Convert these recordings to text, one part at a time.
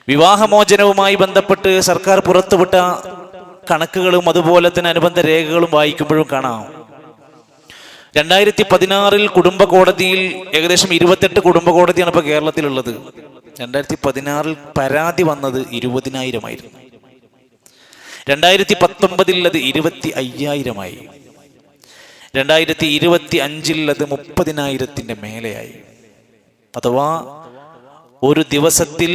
വിവാഹമോചനവുമായി ബന്ധപ്പെട്ട് സർക്കാർ പുറത്തുവിട്ട കണക്കുകളും അതുപോലെ തന്നെ അനുബന്ധ രേഖകളും വായിക്കുമ്പോഴും കാണാം 2016 കുടുംബ കോടതിയിൽ ഏകദേശം 28 കുടുംബ കോടതിയാണ് ഇപ്പോൾ കേരളത്തിലുള്ളത്. 2016 പരാതി വന്നത് 20,000 ആയിരുന്നു. 2019 അത് 25,000 2025 അത് 30,000 മേലെയായി. അഥവാ ഒരു ദിവസത്തിൽ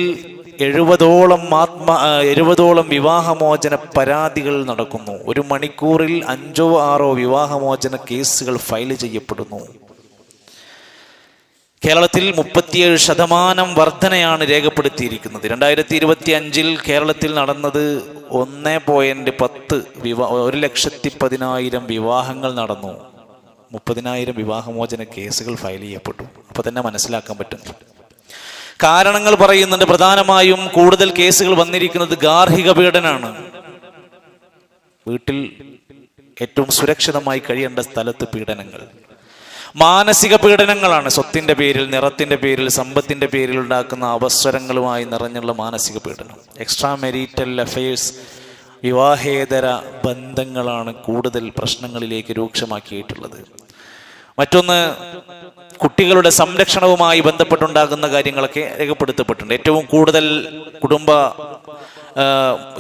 70ഓളം വിവാഹമോചന പരാതികൾ നടക്കുന്നു. ഒരു മണിക്കൂറിൽ 5-6 വിവാഹമോചന കേസുകൾ ഫയൽ ചെയ്യപ്പെടുന്നു. കേരളത്തിൽ 37% വർധനയാണ് രേഖപ്പെടുത്തിയിരിക്കുന്നത്. 2025 കേരളത്തിൽ നടന്നത് 1.10 1,10,000 വിവാഹങ്ങൾ നടന്നു. 30,000 വിവാഹമോചന കേസുകൾ ഫയൽ ചെയ്യപ്പെട്ടു. അപ്പൊ തന്നെ മനസ്സിലാക്കാൻ പറ്റും. കാരണങ്ങൾ പറയുന്നുണ്ട്. പ്രധാനമായും കൂടുതൽ കേസുകൾ വന്നിരിക്കുന്നത് ഗാർഹിക പീഡനമാണ്. വീട്ടിൽ ഏറ്റവും സുരക്ഷിതമായി കഴിയേണ്ട സ്ഥലത്ത് പീഡനങ്ങൾ. മാനസിക പീഡനങ്ങളാണ്. സ്വത്തിന്റെ പേരിൽ, നിറത്തിന്റെ പേരിൽ, സമ്പത്തിന്റെ പേരിൽ ഉണ്ടാക്കുന്ന അവസരങ്ങളുമായി നിറഞ്ഞുള്ള മാനസിക പീഡനം. എക്സ്ട്രാ മെരീറ്റൽ അഫയേഴ്സ്, വിവാഹേതര ബന്ധങ്ങളാണ് കൂടുതൽ പ്രശ്നങ്ങളിലേക്ക് രൂക്ഷമാക്കിയിട്ടുള്ളത്. മറ്റൊന്ന്, കുട്ടികളുടെ സംരക്ഷണവുമായി ബന്ധപ്പെട്ടുണ്ടാകുന്ന കാര്യങ്ങളൊക്കെ രേഖപ്പെടുത്തപ്പെട്ടിട്ടുണ്ട്. ഏറ്റവും കൂടുതൽ കുടുംബ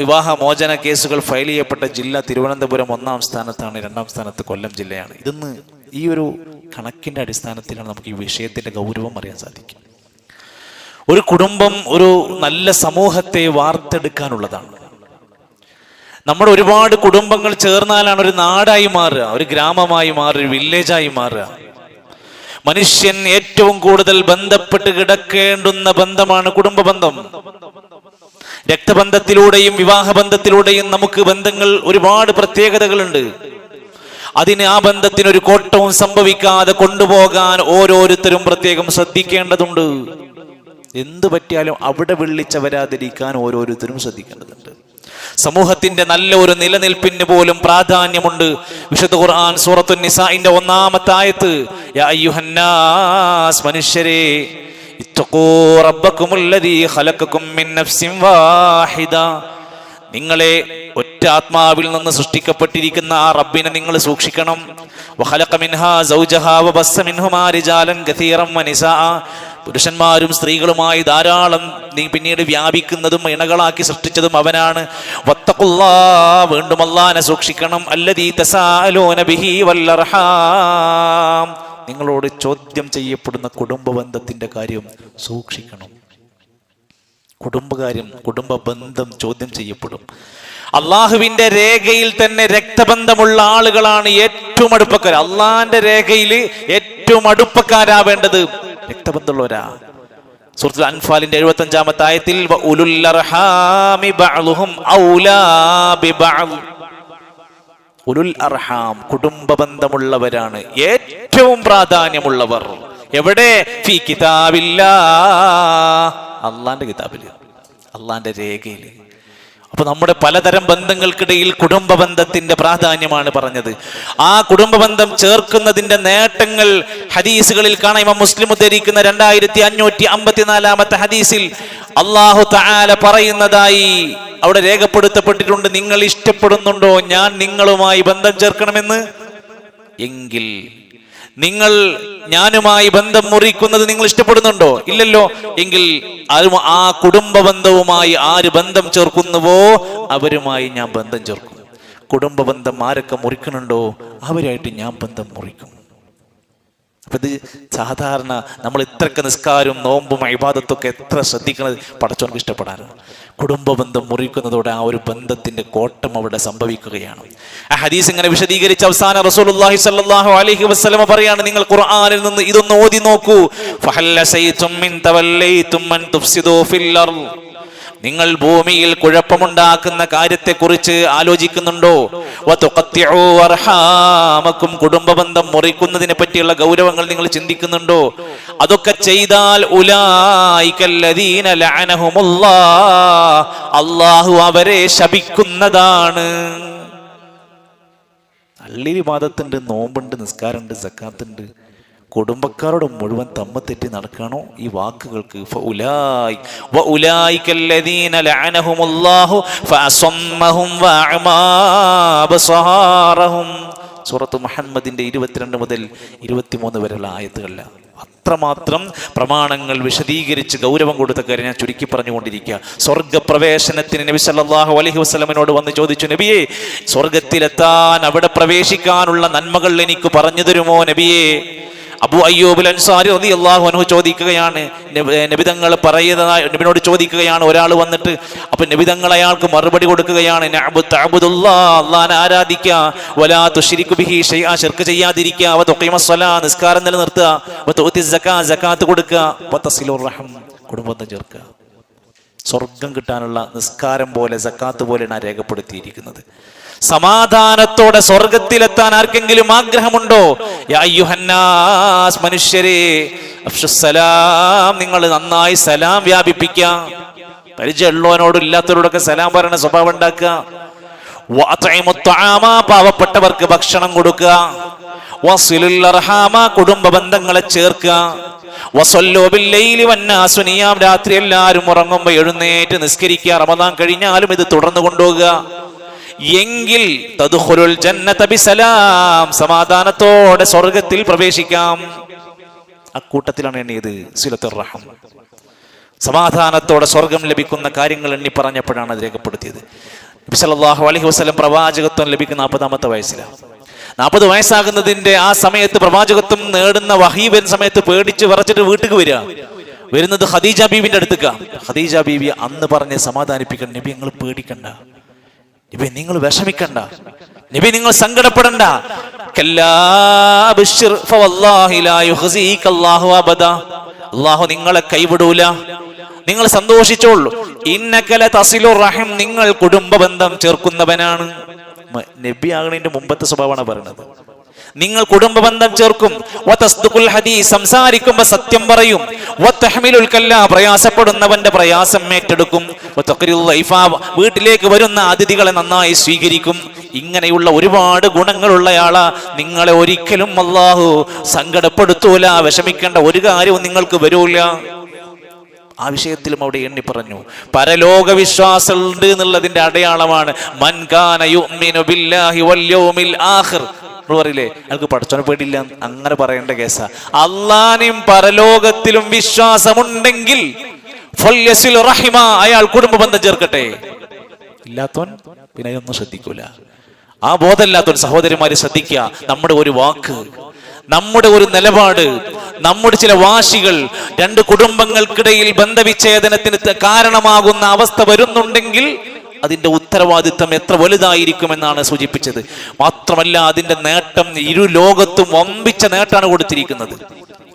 വിവാഹമോചന കേസുകൾ ഫയൽ ചെയ്യപ്പെട്ട ജില്ല തിരുവനന്തപുരം 1-ാം സ്ഥാനത്താണ്. 2-ാം സ്ഥാനത്ത് കൊല്ലം ജില്ലയാണ്. ഇതൊന്ന് ഈ ഒരു കണക്കിന്റെ അടിസ്ഥാനത്തിലാണ് നമുക്ക് ഈ വിഷയത്തിന്റെ ഗൗരവം അറിയാൻ സാധിക്കും. ഒരു കുടുംബം ഒരു നല്ല സമൂഹത്തെ വാർത്തെടുക്കാനുള്ളതാണ്. നമ്മുടെ ഒരുപാട് കുടുംബങ്ങൾ ചേർന്നാലാണ് ഒരു നാടായി മാറുക, ഒരു ഗ്രാമമായി മാറുക, ഒരു വില്ലേജായി മാറുക. മനുഷ്യൻ ഏറ്റവും കൂടുതൽ ബന്ധപ്പെട്ട് കിടക്കേണ്ടുന്ന ബന്ധമാണ് കുടുംബ ബന്ധം. രക്തബന്ധത്തിലൂടെയും വിവാഹബന്ധത്തിലൂടെയും നമുക്ക് ബന്ധങ്ങൾ ഒരുപാട് പ്രത്യേകതകളുണ്ട്. അതിന് ആ ബന്ധത്തിനൊരു കോട്ടവും സംഭവിക്കാതെ കൊണ്ടുപോകാൻ ഓരോരുത്തരും പ്രത്യേകം ശ്രദ്ധിക്കേണ്ടതുണ്ട്. എന്ത് പറ്റിയാലും അവിടെ വിളിച്ച വരാതിരിക്കാൻ ഓരോരുത്തരും ശ്രദ്ധിക്കേണ്ടതുണ്ട്. സമൂഹത്തിന്റെ നല്ല ഒരു നിലനിൽപ്പിന് പോലും പ്രാധാന്യമുണ്ട്. വിശുദ്ധ ഖുർആൻ സൂറത്തുൻ നിസാഇന്റെ 1-ാമത്തെ ആയത്ത്, യാ അയ്യുഹന്നാസ്, മനുഷ്യരെ, ഇത്തഖൂ റബ്ബക്കുമുല്ലദീ ഖലഖകും മിൻ നഫ്സിൻ വാഹിദ, നിങ്ങളെ ഒറ്റ ആത്മാവിൽ നിന്ന് സൃഷ്ടിക്കപ്പെട്ടിരിക്കുന്ന ആ റബ്ബിനെ നിങ്ങൾ സൂക്ഷിക്കണം. വഖലഖ മിൻഹാ സൗജഹാ വബസ്സ മിൻഹുമാ റിജാലൻ കസീറൻ വനിസാഅ, പുരുഷന്മാരും സ്ത്രീകളുമായി ധാരാളം പിന്നീട് വ്യാപിക്കുന്നതും ഇണകളാക്കി സൃഷ്ടിച്ചതും അവനാണ്. വത്തഖുല്ലാഹ്, വീണ്ടും അല്ലാഹനെ സൂക്ഷിക്കണം. അല്ലദീ തസാഅലൂന ബിഹി വൽ അർഹാം, നിങ്ങളോട് ചോദ്യം ചെയ്യപ്പെടുന്ന കുടുംബ ബന്ധത്തിന്റെ കാര്യം സൂക്ഷിക്കണം. കുടുംബകാര്യം, കുടുംബ ബന്ധം ചോദ്യം ചെയ്യപ്പെടും. അള്ളാഹുവിന്റെ രേഖയിൽ തന്നെ രക്തബന്ധമുള്ള ആളുകളാണ് ഏറ്റവും അടുപ്പക്കാർ. അള്ളാഹിന്റെ രേഖയിൽ ഏറ്റവും അടുപ്പക്കാരാവേണ്ടത് രക്തബന്ധമുള്ളവരാ. സൂറത്തുൽ അൻഫാലിന്റെ 75-ാമത്തെ ആയത്തിൽ ഉലുൽ അർഹാമി ബഅ്ളുഹും ഔലാ ബിബഅദ്, ഉലുൽ അർഹാം, കുടുംബ ബന്ധമുള്ളവരാണ് ഏറ്റവും പ്രാധാന്യമുള്ളവർ. എവിടെ? ഫീ കിതാബില്ലാഹ്, അള്ളാന്റെ കിതാബില്, അള്ളാന്റെ രേഖയില്. അപ്പൊ നമ്മുടെ പലതരം ബന്ധങ്ങൾക്കിടയിൽ കുടുംബ ബന്ധത്തിന്റെ പ്രാധാന്യമാണ് പറഞ്ഞത്. ആ കുടുംബ ബന്ധം ചേർക്കുന്നതിന്റെ നേട്ടങ്ങൾ ഹദീസുകളിൽ കാണാം. ഇമാം മുസ്ലിം ഉദ്ധരിക്കുന്ന 2554-ാമത്തെ ഹദീസിൽ അല്ലാഹു തആല പറയുന്നതായി അവിടെ രേഖപ്പെടുത്തപ്പെട്ടിട്ടുണ്ട്, നിങ്ങൾ ഇഷ്ടപ്പെടുന്നുണ്ടോ ഞാൻ നിങ്ങളുമായി ബന്ധം ചേർക്കണമെന്ന്? എങ്കിൽ നിങ്ങൾ ഞാനുമായി ബന്ധം മുറിക്കുന്നത് നിങ്ങൾ ഇഷ്ടപ്പെടുന്നുണ്ടോ? ഇല്ലല്ലോ. എങ്കിൽ ആ കുടുംബ ബന്ധവുമായി ആര് ബന്ധം ചേർക്കുന്നുവോ അവരുമായി ഞാൻ ബന്ധം ചേർക്കും. കുടുംബ ബന്ധം ആരൊക്കെ മുറിക്കുന്നുണ്ടോ അവരായിട്ട് ഞാൻ ബന്ധം മുറിക്കും. അപ്പൊ ഇത് സാധാരണ നമ്മൾ ഇത്രയൊക്കെ നിസ്കാരവും നോമ്പും ഇബാദത്തൊക്കെ എത്ര ശ്രദ്ധിക്കുന്നത് പടച്ചോർക്ക് ഇഷ്ടപ്പെടാനാണ്. കുടുംബ ബന്ധം മുറിക്കുന്നതോടെ ആ ഒരു ബന്ധത്തിന്റെ കോട്ടം അവിടെ സംഭവിക്കുകയാണ്. ആ ഹദീസ് ഇങ്ങനെ വിശദീകരിച്ച അവസാന റസൂലുള്ളാഹി സ്വല്ലല്ലാഹു അലൈഹി വസല്ലമ പറയാണ്, നിങ്ങൾ ഖുർആനിൽ നിന്ന് ഇതൊന്ന് ഓതി നോക്കൂ. ഫഹല്ലസൈതും മിൻ തവല്ലൈതും മൻ തുഫ്സിദു ഫിൽ അർദ്, നിങ്ങൾ ഭൂമിയിൽ കുഴപ്പമുണ്ടാക്കുന്ന കാര്യത്തെക്കുറിച്ച് ആലോചിക്കുന്നുണ്ടോ? വതുഖത്തിഉ അർഹാമക്കും, കുടുംബ ബന്ധം മുറിക്കുന്നതിനെ പറ്റിയുള്ള ഗൗരവങ്ങൾ നിങ്ങൾ ചിന്തിക്കുന്നുണ്ടോ? അതൊക്കെ ചെയ്താൽ ഉലൈകല്ലദീന ലഅനഹുമുല്ലാഹ്, അല്ലാഹു അവരെ ശപിക്കുന്നതാണ്. പള്ളിയിൽ ഇബാദത്തുണ്ട്, നോമ്പുണ്ട്, നിസ്കാരമുണ്ട്, സക്കാത്തുണ്ട്, കുടുംബക്കാരോട് മുഴുവൻ തമ്മ തെറ്റി നടക്കണോ ഈ വാക്കുകൾക്ക്? സൂറത്ത് മുഹമ്മദിന്റെ 22 മുതൽ 23 വരെയുള്ള ആയത്തുകളിൽ അത്രമാത്രം പ്രമാണങ്ങൾ വിശദീകരിച്ച് ഗൗരവം കൊടുത്ത കാര്യം ഞാൻ ചുരുക്കി പറഞ്ഞുകൊണ്ടിരിക്കുക. സ്വർഗപ്രവേശനത്തിന് നബി സല്ലല്ലാഹു അലൈഹി വസല്ലമയോട് വന്ന് ചോദിച്ചു, നബിയെ, സ്വർഗത്തിലെത്താൻ അവിടെ പ്രവേശിക്കാനുള്ള നന്മകൾ എനിക്ക് പറഞ്ഞു തരുമോ നബിയെ? അബൂ അയ്യൂബ് അൻസാരി റളിയല്ലാഹു അൻഹു ചോദിക്കുകയാണ്, നബിതങ്ങൾ പറയുന്നതായി നബിയോട് ചോദിക്കുകയാണ് ഒരാൾ വന്നിട്ട്. അപ്പൊ നബിതങ്ങൾ അയാൾക്ക് മറുപടി കൊടുക്കുകയാണ്, അല്ലാഹുവിനെ ആരാധിക്കുക, വലാ തുശ്രികു ബിഹി ഷൈഅ, ശിർക്ക് ചെയ്യാതിരിക്കുക, വതുഖീമസ്സലാ, നിസ്കാരം നിലനിർത്തുക, വതുഅതി സകാ, സകാത്ത് കൊടുക്കുക, വതസിലുർ റഹം, കുടുംബത്തെ ചേർക്കുക. സ്വർഗം കിട്ടാനുള്ള നിസ്കാരം പോലെ സകാത്ത് പോലെയാണ് രേഖപ്പെടുത്തിയിരിക്കുന്നത്. സമാധാനത്തോടെ സ്വർഗത്തിലെത്താൻ ആർക്കെങ്കിലും ആഗ്രഹമുണ്ടോ? യാ അയ്യുഹന്നാസ്, മനുഷ്യരെ, അഫ്ശുസ്സലാം, നിങ്ങൾ നന്നായി സലാം വ്യാപിപ്പിക്കുക. പരിചയമുള്ളവനോടും ഇല്ലാത്തവരോടൊക്കെ സലാം പറയുന്ന സ്വഭാവം ഉണ്ടാക്കുക. വഅത്ഇമുത്ത്വാമ, പാവപ്പെട്ടവർക്ക് ഭക്ഷണം കൊടുക്കുക. വസിലുൽ അർഹാമ, കുടുംബ ബന്ധങ്ങളെ ചേർക്കുക. വസല്ലു ബില്ലൈലി വന്നാസു നിയാം, രാത്രി എല്ലാവരും ഉറങ്ങുമ്പോൾ എഴുന്നേറ്റ് നിസ്കരിക്കുക. റമദാൻ കഴിഞ്ഞാലും ഇത് തുടർന്നു കൊണ്ടുപോകുക. എങ്കിൽ തദ്ഖുലുൽ ജന്നത ബിസലാം, സമാധാനത്തോടെ സ്വർഗത്തിൽ പ്രവേശിക്കാം. അക്കൂട്ടത്തിലാണ് എണ്ണിയത് സിലത്തുർ റഹം. സമാധാനത്തോടെ സ്വർഗം ലഭിക്കുന്ന കാര്യങ്ങൾ എണ്ണി പറഞ്ഞപ്പോഴാണ് അത് രേഖപ്പെടുത്തിയത്. നബി സല്ലല്ലാഹു അലൈഹി വസല്ലം പ്രവാചകത്വം ലഭിക്കുന്ന 40-ാമത്തെ വയസ്സിലാണ്. 40 വയസ്സാകുന്നതിന്റെ ആ സമയത്ത് പ്രവാചകത്വം നേടുന്ന വഹീ വരുന്ന സമയത്ത് പേടിച്ച് വിറച്ചിട്ട് വീട്ടിലേക്ക് വരുന്നത് ഖദീജ ബീവിന്റെ അടുത്തേക്ക്. ഖദീജ ബീവി അന്ന് പറഞ്ഞ് സമാധാനിപ്പിക്കണം, നബി നിങ്ങൾ പേടിക്കണ്ട, നബി നിങ്ങൾ വിഷമിക്കണ്ട, നബി നിങ്ങൾ സങ്കടപ്പെടണ്ട. അല്ലാഹു നിങ്ങളെ കൈവിടൂല, നിങ്ങൾ സന്തോഷിച്ചോളൂ. ഇന്നക ലതസിലുർ റഹിം, നിങ്ങൾ കുടുംബ ബന്ധം ചേർക്കുന്നവനാണ്. നബി ആകുന്നതിന്റെ മുമ്പത്തെ സ്വഭാവമാണ് പറയുന്നത്. നിങ്ങൾ കുടുംബ ബന്ധം ചേർക്കും. വതസ്ദുഖുൽ ഹദീസ്, സംസാരിക്കുമ്പോൾ സത്യം പറയും. വതഹ്മിലുൽ കല്ലാ, പ്രയാസപ്പെടുന്നവന്റെ പ്രയാസം ഏറ്റെടുക്കും. വതഖ്രിൽ ലൈഫ, വീട്ടിലേക്ക് വരുന്ന അതിഥികളെ നന്നായി സ്വീകരിക്കും. ഇങ്ങനെയുള്ള ഒരുപാട് ഗുണങ്ങളുള്ളയാളാ. നിങ്ങളെ ഒരിക്കലും അല്ലാഹു സങ്കടപ്പെടുത്തൂല, വിഷമിക്കേണ്ട ഒരു കാര്യവും നിങ്ങൾക്ക് വരൂല. ആ വിഷയത്തിലും അവിടെ എണ്ണി പറഞ്ഞു. പരലോക വിശ്വാസം ഉണ്ട് എന്നുള്ളതിന്റെ അടയാളമാണ് മൻ കാന യുഅ്മിനു ബില്ലാഹി വൽ യൗമിൽ ആഖിർ. പറയില്ലേ, അയാൾക്ക് പഠിച്ചോനെ പേടിയില്ല, അങ്ങനെ പറയേണ്ട കേസാ. അള്ളാനെയും പരലോകത്തിലും വിശ്വാസമുണ്ടെങ്കിൽ ഫല്യസിൽ റഹിമ, അയാൾ കുടുംബ ബന്ധം ചേർക്കട്ടെ. ഇല്ലാത്തവൻ പിന്നെ ഒന്നും ശ്രദ്ധിക്കൂല. ആ ബോധമില്ലാത്തവൻ സഹോദരിമാരെ ശ്രദ്ധിക്കുക. നമ്മുടെ ഒരു വാക്ക്, നമ്മുടെ ഒരു നിലപാട്, നമ്മുടെ ചില വാശികൾ രണ്ട് കുടുംബങ്ങൾക്കിടയിൽ ബന്ധവിച്ഛേദനത്തിന് കാരണമാകുന്ന അവസ്ഥ വരുന്നുണ്ടെങ്കിൽ അതിന്റെ ഉത്തരവാദിത്വം എത്ര വലുതായിരിക്കുമെന്നാണ് സൂചിപ്പിച്ചത്. മാത്രമല്ല അതിന്റെ നേട്ടം ഇരു ലോകത്തും വമ്പിച്ച നേട്ടാണ് കൊടുത്തിരിക്കുന്നത്.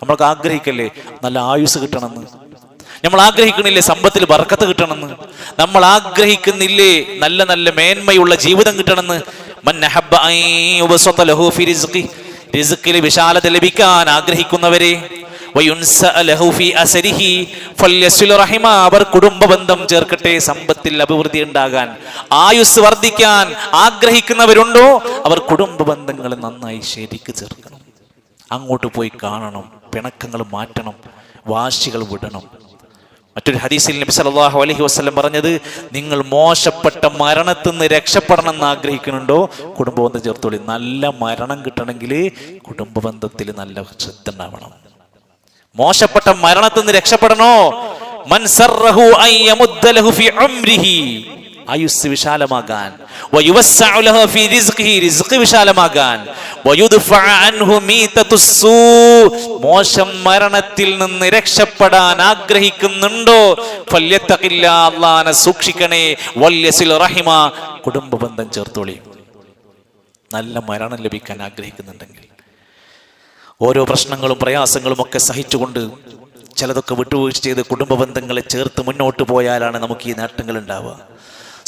നമ്മൾക്ക് ആഗ്രഹിക്കല്ലേ നല്ല ആയുസ് കിട്ടണമെന്ന്, നമ്മൾ ആഗ്രഹിക്കണില്ലേ സമ്പത്തിൽ ബർക്കത്ത് കിട്ടണമെന്ന്, നമ്മൾ ആഗ്രഹിക്കുന്നില്ലേ നല്ല നല്ല മേന്മയുള്ള ജീവിതം കിട്ടണമെന്ന്. റിസ്ഖിൽ വിശാലത ലഭിക്കാൻ ആഗ്രഹിക്കുന്നവരെ, അവർ കുടുംബ ബന്ധം ചേർക്കട്ടെ. സമ്പത്തിൽ അഭിവൃദ്ധി ഉണ്ടാകാൻ, ആയുസ് വർദ്ധിക്കാൻ ആഗ്രഹിക്കുന്നവരുണ്ടോ അവർ കുടുംബ ബന്ധങ്ങൾ നന്നായി ശരിക്ക് ചേർക്കണം. അങ്ങോട്ട് പോയി കാണണം, പിണക്കങ്ങൾ മാറ്റണം, വാശികൾ വിടണം. മറ്റൊരു ഹദീസിൽ നബി സല്ലല്ലാഹു അലൈഹി വസല്ലം പറഞ്ഞത്, നിങ്ങൾ മോശപ്പെട്ട മരണത്തിൽ നിന്ന് രക്ഷപ്പെടണം എന്ന് ആഗ്രഹിക്കുന്നുണ്ടോ കുടുംബ ബന്ധം ചേർത്തോളി. നല്ല മരണം കിട്ടണമെങ്കിൽ കുടുംബ ബന്ധത്തിൽ നല്ല ശ്രദ്ധ ഉണ്ടാവണം. മോശപ്പെട്ട മരണത്തിൽ നിന്ന് രക്ഷപ്പെടണോ, മൻ സറഹു അൻ യമുദ്ദ ലഹു ഫി ഉംരിഹി, ആയുസ് വിശാലമാകാൻ, വയുവസ്സഉ ലഹു ഫി റിസ്ഖിഹി, റിസ്ഖ് വിശാലമാകാൻ, വയുദ്ഫഅ അൻഹു മീതതുസ്സൂ, മോശം മരണത്തിൽ നിന്ന് രക്ഷപ്പെടാൻ ആഗ്രഹിക്കുന്നുണ്ടോ ഫല്യത്തഖില്ലാ, അല്ലാഹനെ സൂക്ഷിക്കണേ. വല്യസിൽ റഹിമ, കുടുംബ ബന്ധം ചേർത്തോളി. നല്ല മരണം ലഭിക്കാൻ ആഗ്രഹിക്കുന്നുണ്ടെങ്കിൽ ഓരോ പ്രശ്നങ്ങളും പ്രയാസങ്ങളും ഒക്കെ സഹിച്ചുകൊണ്ട് ചിലതൊക്കെ വിട്ടുവീഴ്ച ചെയ്ത് കുടുംബ ബന്ധങ്ങളെ ചേർത്ത് മുന്നോട്ട് പോയാലാണ് നമുക്ക് ഈ നേട്ടങ്ങൾ ഉണ്ടാവുക.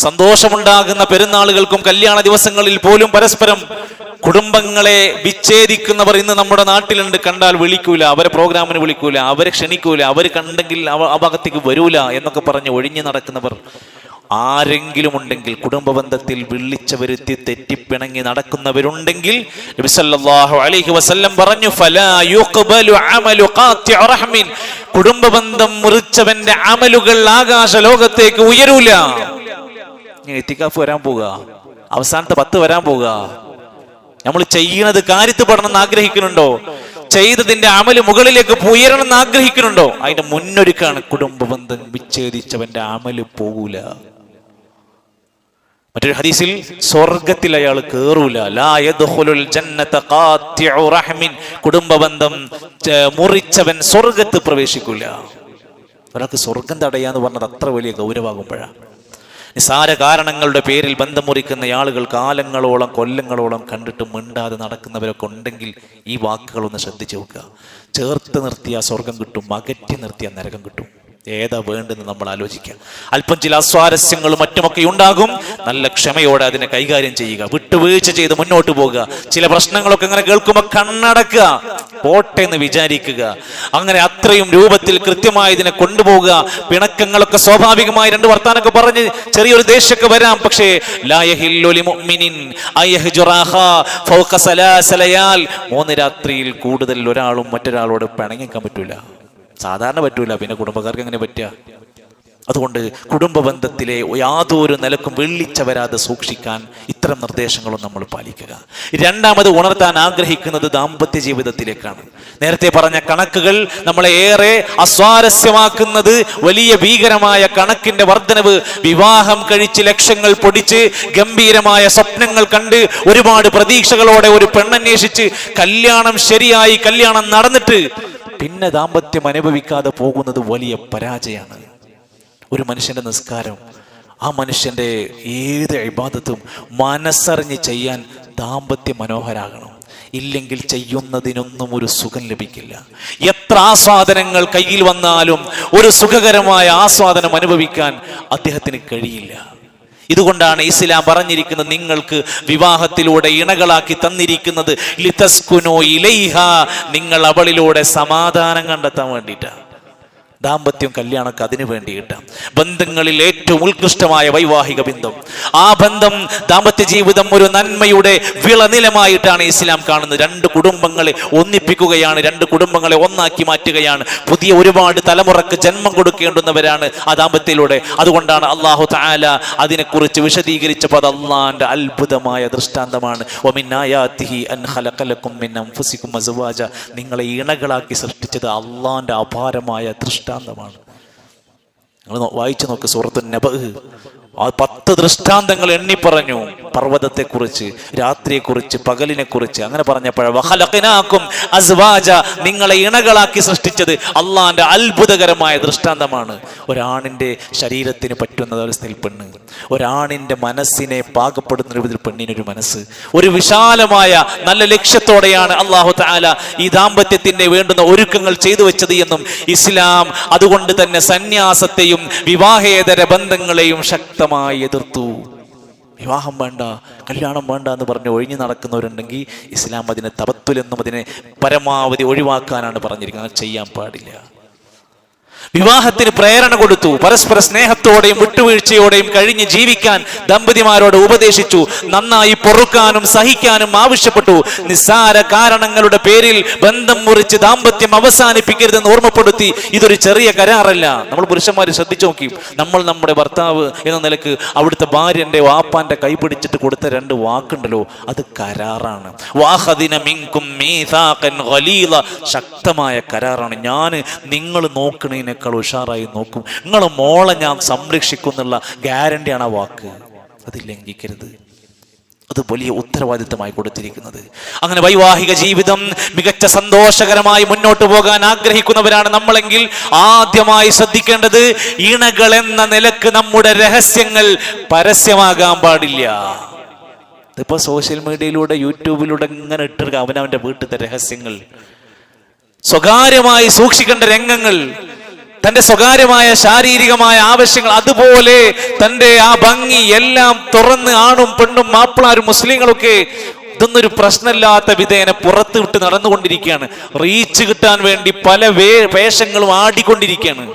സന്തോഷമുണ്ടാകുന്ന പെരുന്നാളുകൾക്കും കല്യാണ ദിവസങ്ങളിൽ പോലും പരസ്പരം കുടുംബങ്ങളെ വിച്ഛേദിക്കുന്നവർ ഇന്ന് നമ്മുടെ നാട്ടിലുണ്ട്. കണ്ടാൽ വിളിക്കൂല, അവരെ പ്രോഗ്രാമിന് വിളിക്കൂല, അവരെ ക്ഷണിക്കൂല, അവർ കണ്ടെങ്കിൽ ആ ഭാഗത്തേക്ക് വരൂല എന്നൊക്കെ പറഞ്ഞ് ഒഴിഞ്ഞു നടക്കുന്നവർ. ആരെങ്കിലും ഉണ്ടെങ്കിൽ, കുടുംബ ബന്ധത്തിൽ വിളിച്ചു വരുത്തി തെറ്റിപ്പിണങ്ങി നടക്കുന്നവരുണ്ടെങ്കിൽ നബി സല്ലല്ലാഹു അലൈഹി വസല്ലം പറഞ്ഞു, ഫലാ യുഖ്ബലു അമലു ഖാത്തിഉ റഹ്മിൻ, കുടുംബ ബന്ധം മുറിച്ചവന്റെ അമലുകൾ ആകാശ ലോകത്തേക്ക് ഉയരൂല. ഇത്തികാഫ് വരാൻ പോവുക, അവസാനത്തെ 10 വരാൻ പോവുക. നമ്മൾ ചെയ്യുന്നത് കാര്യത്തിൽപ്പെടണം എന്ന് ആഗ്രഹിക്കുന്നുണ്ടോ? ചെയ്തതിന്റെ അമല് മുകളിലേക്ക് ഉയരണം എന്ന് ആഗ്രഹിക്കുന്നുണ്ടോ? അതിന്റെ മുന്നൊരുക്കാണ് കുടുംബ ബന്ധം വിച്ഛേദിച്ചവന്റെ അമല് പോകൂല. മറ്റൊരു ഹദീസിൽ സ്വർഗത്തിൽ അയാൾ കേറൂല. ലാ യദ്ഖുലുൽ ജന്നത ഖാത്തിഉ റഹ്മിൻ, കുടുംബ ബന്ധം മുറിച്ചവൻ സ്വർഗത്ത് പ്രവേശിക്കൂല. ഒരാൾക്ക് സ്വർഗം തടയാന്ന് പറഞ്ഞത് അത്ര വലിയ ഗൗരവമാകുമ്പോഴാണ്. നിസാര കാരണങ്ങളുടെ പേരിൽ ബന്ധം മുറിക്കുന്ന ആളുകൾ കാലങ്ങളോളം കൊല്ലങ്ങളോളം കണ്ടിട്ട് മിണ്ടാതെ നടക്കുന്നവരൊക്കെ ഉണ്ടെങ്കിൽ ഈ വാക്കുകളൊന്ന് ശ്രദ്ധിച്ചു നോക്കുക. ചേർത്ത് നിർത്തിയാൽ സ്വർഗം കിട്ടും, അകറ്റി നിർത്തിയാൽ നരകം കിട്ടും. ഏതാ വേണ്ടെന്ന് നമ്മൾ ആലോചിക്കുക. അല്പം ചില അസ്വാരസ്യങ്ങളും മറ്റുമൊക്കെ ഉണ്ടാകും. നല്ല ക്ഷമയോടെ അതിനെ കൈകാര്യം ചെയ്യുക, വിട്ടുവീഴ്ച ചെയ്ത് മുന്നോട്ട് പോകുക. ചില പ്രശ്നങ്ങളൊക്കെ ഇങ്ങനെ കേൾക്കുമ്പോൾ കണ്ണടക്കുക, പോട്ടെ എന്ന് വിചാരിക്കുക. അങ്ങനെ അത്രയും രൂപത്തിൽ കൃത്യമായി ഇതിനെ കൊണ്ടുപോകുക. പിണക്കങ്ങളൊക്കെ സ്വാഭാവികമായി രണ്ട് വർത്താനൊക്കെ പറഞ്ഞ് ചെറിയൊരു ദേഷ്യമൊക്കെ വരാം. പക്ഷേ ലാ യഹില്ലു ലിമുഅ്മിനിൻ അയഹ്ജുറഹ ഫൗക സലാസ ലയാൽ, 3 രാത്രിയിൽ കൂടുതൽ ഒരാളും മറ്റൊരാളോട് പിണങ്ങിക്കാൻ പറ്റൂല. സാധാരണ പറ്റൂല, പിന്നെ കുടുംബക്കാർക്ക് എങ്ങനെ പറ്റുക? അതുകൊണ്ട് കുടുംബ ബന്ധത്തിലെ യാതൊരു നിലക്കും വെള്ളിച്ച വരാതെ സൂക്ഷിക്കാൻ ഇത്തരം നിർദ്ദേശങ്ങളും നമ്മൾ പാലിക്കുക. രണ്ടാമത് ഉണർത്താൻ ആഗ്രഹിക്കുന്നത് ദാമ്പത്യ ജീവിതത്തിലേക്കാണ്. നേരത്തെ പറഞ്ഞ കണക്കുകൾ നമ്മളെ ഏറെ അസ്വാരസ്യമാക്കുന്നത് വലിയ ഭീകരമായ കണക്കിന്റെ വർധനവ്. വിവാഹം കഴിച്ച് ലക്ഷങ്ങൾ പൊടിച്ച് ഗംഭീരമായ സ്വപ്നങ്ങൾ കണ്ട് ഒരുപാട് പ്രതീക്ഷകളോടെ ഒരു പെണ്ണന്വേഷിച്ച് കല്യാണം ശരിയായി, കല്യാണം നടന്നിട്ട് പിന്നെ ദാമ്പത്യം അനുഭവിക്കാതെ പോകുന്നത് വലിയ പരാജയമാണ്. ഒരു മനുഷ്യന്റെ നിസ്കാരം, ആ മനുഷ്യന്റെ ഏത് ഇബാദത്തും മനസ്സറിഞ്ഞ് ചെയ്യാൻ ദാമ്പത്യം മനോഹരാകണം. ഇല്ലെങ്കിൽ ചെയ്യുന്നതിനൊന്നും ഒരു സുഖം ലഭിക്കില്ല. എത്ര ആസ്വാദനങ്ങൾ കയ്യിൽ വന്നാലും ഒരു സുഖകരമായ ആസ്വാദനം അനുഭവിക്കാൻ അദ്ദേഹത്തിന് കഴിയില്ല. ഇതുകൊണ്ടാണ് ഇസ്ലാം പറഞ്ഞിരിക്കുന്നത്, നിങ്ങൾക്ക് വിവാഹത്തിലൂടെ ഇണകളാക്കി തന്നിരിക്കുന്നത് ലിതസ്കുനു ഇലൈഹ, നിങ്ങൾ അവളിലൂടെ സമാധാനം കണ്ടെത്താൻ വേണ്ടിയിട്ടാണ്. ദാമ്പത്യം കല്യാണമൊക്കെ അതിനു വേണ്ടിയിട്ടാണ്. ബന്ധങ്ങളിൽ ഏറ്റവും ഉത്കൃഷ്ടമായ വൈവാഹിക ബന്ധം, ആ ബന്ധം ദാമ്പത്യ ജീവിതം ഒരു നന്മയുടെ വിളനിലമായിട്ടാണ് ഇസ്ലാം കാണുന്നത്. 2 കുടുംബങ്ങളെ ഒന്നിപ്പിക്കുകയാണ്, 2 കുടുംബങ്ങളെ ഒന്നാക്കി മാറ്റുകയാണ്. പുതിയ ഒരുപാട് തലമുറക്ക് ജന്മം കൊടുക്കേണ്ടുന്നവരാണ് ആ ദാമ്പത്യത്തിലൂടെ. അതുകൊണ്ടാണ് അല്ലാഹു തആല അതിനെക്കുറിച്ച് വിശദീകരിച്ചപ്പോൾ അത് അള്ളാന്റെ അത്ഭുതമായ ദൃഷ്ടാന്തമാണ്. വമിൻ ആയാതിഹി അൻ ഖലഖ ലക്കും മിൻ അൻഫുസികും അസ്വാജ, നിങ്ങളെ ഇണകളാക്കി സൃഷ്ടിച്ചത് അള്ളാന്റെ അപാരമായ ദൃഷ്ടാന്തമാണ്. നിങ്ങൾ വായിച്ചു നോക്ക് സൂറത്തുൻ നബഅ, 10 ദൃഷ്ടാന്തങ്ങൾ എണ്ണി പറഞ്ഞു. പർവ്വതത്തെക്കുറിച്ച്, രാത്രിയെക്കുറിച്ച്, പകലിനെക്കുറിച്ച്. അങ്ങനെ പറഞ്ഞപ്പോൾ വഖലഖനാകും അസ്വാജ, നിങ്ങളെ ഇണകളാക്കി സൃഷ്ടിച്ചത് അള്ളാന്റെ അത്ഭുതകരമായ ദൃഷ്ടാന്തമാണ്. ഒരാണിന്റെ ശരീരത്തിന് പറ്റുന്ന അവസ്ഥയിൽ പെണ്ണ്, ഒരാണിന്റെ മനസ്സിനെ പാകപ്പെടുന്ന രൂപത്തിൽ പെണ്ണിനൊരു മനസ്സ്. ഒരു വിശാലമായ നല്ല ലക്ഷ്യത്തോടെയാണ് അല്ലാഹു തആല ഈ ദാമ്പത്യത്തിന്റെ വേണ്ടുന്ന ഒരുക്കങ്ങൾ ചെയ്തു വെച്ചത് എന്നും ഇസ്ലാം അതുകൊണ്ട് തന്നെ സന്യാസത്തെയും വിവാഹേതര ബന്ധങ്ങളെയും ശക്തമായി എതിർത്തു. വിവാഹം വേണ്ട, കല്യാണം വേണ്ട എന്ന് പറഞ്ഞ് ഒഴിഞ്ഞു നടക്കുന്നവരുണ്ടെങ്കിൽ ഇസ്ലാം അതിനെ തബത്തുലെന്നും അതിനെ പരമാവധി ഒഴിവാക്കാനാണ് പറഞ്ഞിരിക്കുന്നത്. ചെയ്യാൻ പാടില്ല. വിവാഹത്തിന് പ്രേരണ കൊടുത്തു. പരസ്പര സ്നേഹത്തോടെയും വിട്ടുവീഴ്ചയോടെയും കഴിഞ്ഞ് ജീവിക്കാൻ ദമ്പതിമാരോട് ഉപദേശിച്ചു. നന്നായി പൊറുക്കാനും സഹിക്കാനും ആവശ്യപ്പെട്ടു. നിസ്സാര കാരണങ്ങളുടെ പേരിൽ ബന്ധം മുറിച്ച് ദാമ്പത്യം അവസാനിപ്പിക്കരുതെന്ന് ഓർമ്മപ്പെടുത്തി. ഇതൊരു ചെറിയ കരാറല്ല. നമ്മൾ പുരുഷന്മാർ ശ്രദ്ധിച്ചു നോക്കി, നമ്മൾ നമ്മുടെ ഭർത്താവ് എന്ന നിലക്ക് അവിടുത്തെ ഭാര്യന്റെ വാപ്പാന്റെ കൈ പിടിച്ചിട്ട് കൊടുത്ത 2 വാക്കുണ്ടല്ലോ, അത് കരാറാണ്. വാഖദിന മിൻകും മീസാഖൻ ഗലീള, ശക്തമായ കരാറാണ്. ഞാൻ നിങ്ങൾ നോക്കണേനെ ഉഷാറായി നോക്കും, നിങ്ങളെ മോളെ ഞാൻ സംരക്ഷിക്കുന്നുള്ള ഗ്യാരണ്ടിയാണ് ആ വാക്ക്. അത് ലംഘിക്കരുത്. അത് വലിയ ഉത്തരവാദിത്തമായി കൊടുത്തിരിക്കുന്നത്. അങ്ങനെ വൈവാഹിക ജീവിതം മികച്ച സന്തോഷകരമായി മുന്നോട്ട് പോകാൻ ആഗ്രഹിക്കുന്നവരാണ് നമ്മളെങ്കിൽ ആദ്യമായി ശ്രദ്ധിക്കേണ്ടത്, ഇണകൾ എന്ന നിലക്ക് നമ്മുടെ രഹസ്യങ്ങൾ പരസ്യമാകാൻ പാടില്ല. ഇതിപ്പോ സോഷ്യൽ മീഡിയയിലൂടെ, യൂട്യൂബിലൂടെ ഇങ്ങനെ ഇട്ടിരിക്കുക അവനവന്റെ വീട്ടിലത്തെ രഹസ്യങ്ങൾ, സ്വകാര്യമായി സൂക്ഷിക്കേണ്ട രംഗങ്ങൾ, തന്റെ സ്വകാര്യമായ ശാരീരികമായ ആവശ്യങ്ങൾ, അതുപോലെ തന്റെ ആ ഭംഗി എല്ലാം തുറന്ന് ആണും പെണ്ണും മാപ്പിളാരും മുസ്ലിങ്ങളൊക്കെ ഇതൊന്നൊരു പ്രശ്നമില്ലാത്ത വിധേന പുറത്ത് വിട്ട് നടന്നുകൊണ്ടിരിക്കുകയാണ്. റീച്ച് കിട്ടാൻ വേണ്ടി പല വേഷങ്ങളും ആടിക്കൊണ്ടിരിക്കുകയാണ്.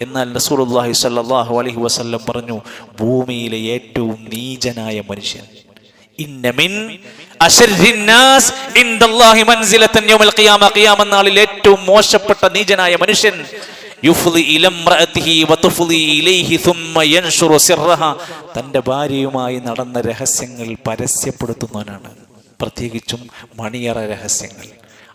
എന്നാൽ റസൂലുള്ളാഹി സ്വല്ലല്ലാഹു അലൈഹി വസല്ലം പറഞ്ഞു, ഭൂമിയിലെ ഏറ്റവും നീചനായ മനുഷ്യൻ, ഇന്ന മിൻ അശർരിന്നാസ് ഇൻദല്ലാഹി മൻസിലതൻ യൗമൽ ഖിയാമ, ഖിയാമത്ത് നാളിൽ ഏറ്റവും മോശപ്പെട്ട നീചനായ മനുഷ്യൻ, യുഫ്ളി ഇല ഇംറഅതിഹി വതുഫ്ളി ഇലൈഹി സുമ്മ യൻശുറു സിർറഹ, തൻ്റെ ഭാര്യയുമായി നടന്ന രഹസ്യങ്ങൾ പരസ്യപ്പെടുത്തുന്നവനാണ്. പ്രത്യേകിച്ചും മണിയറ രഹസ്യങ്ങൾ,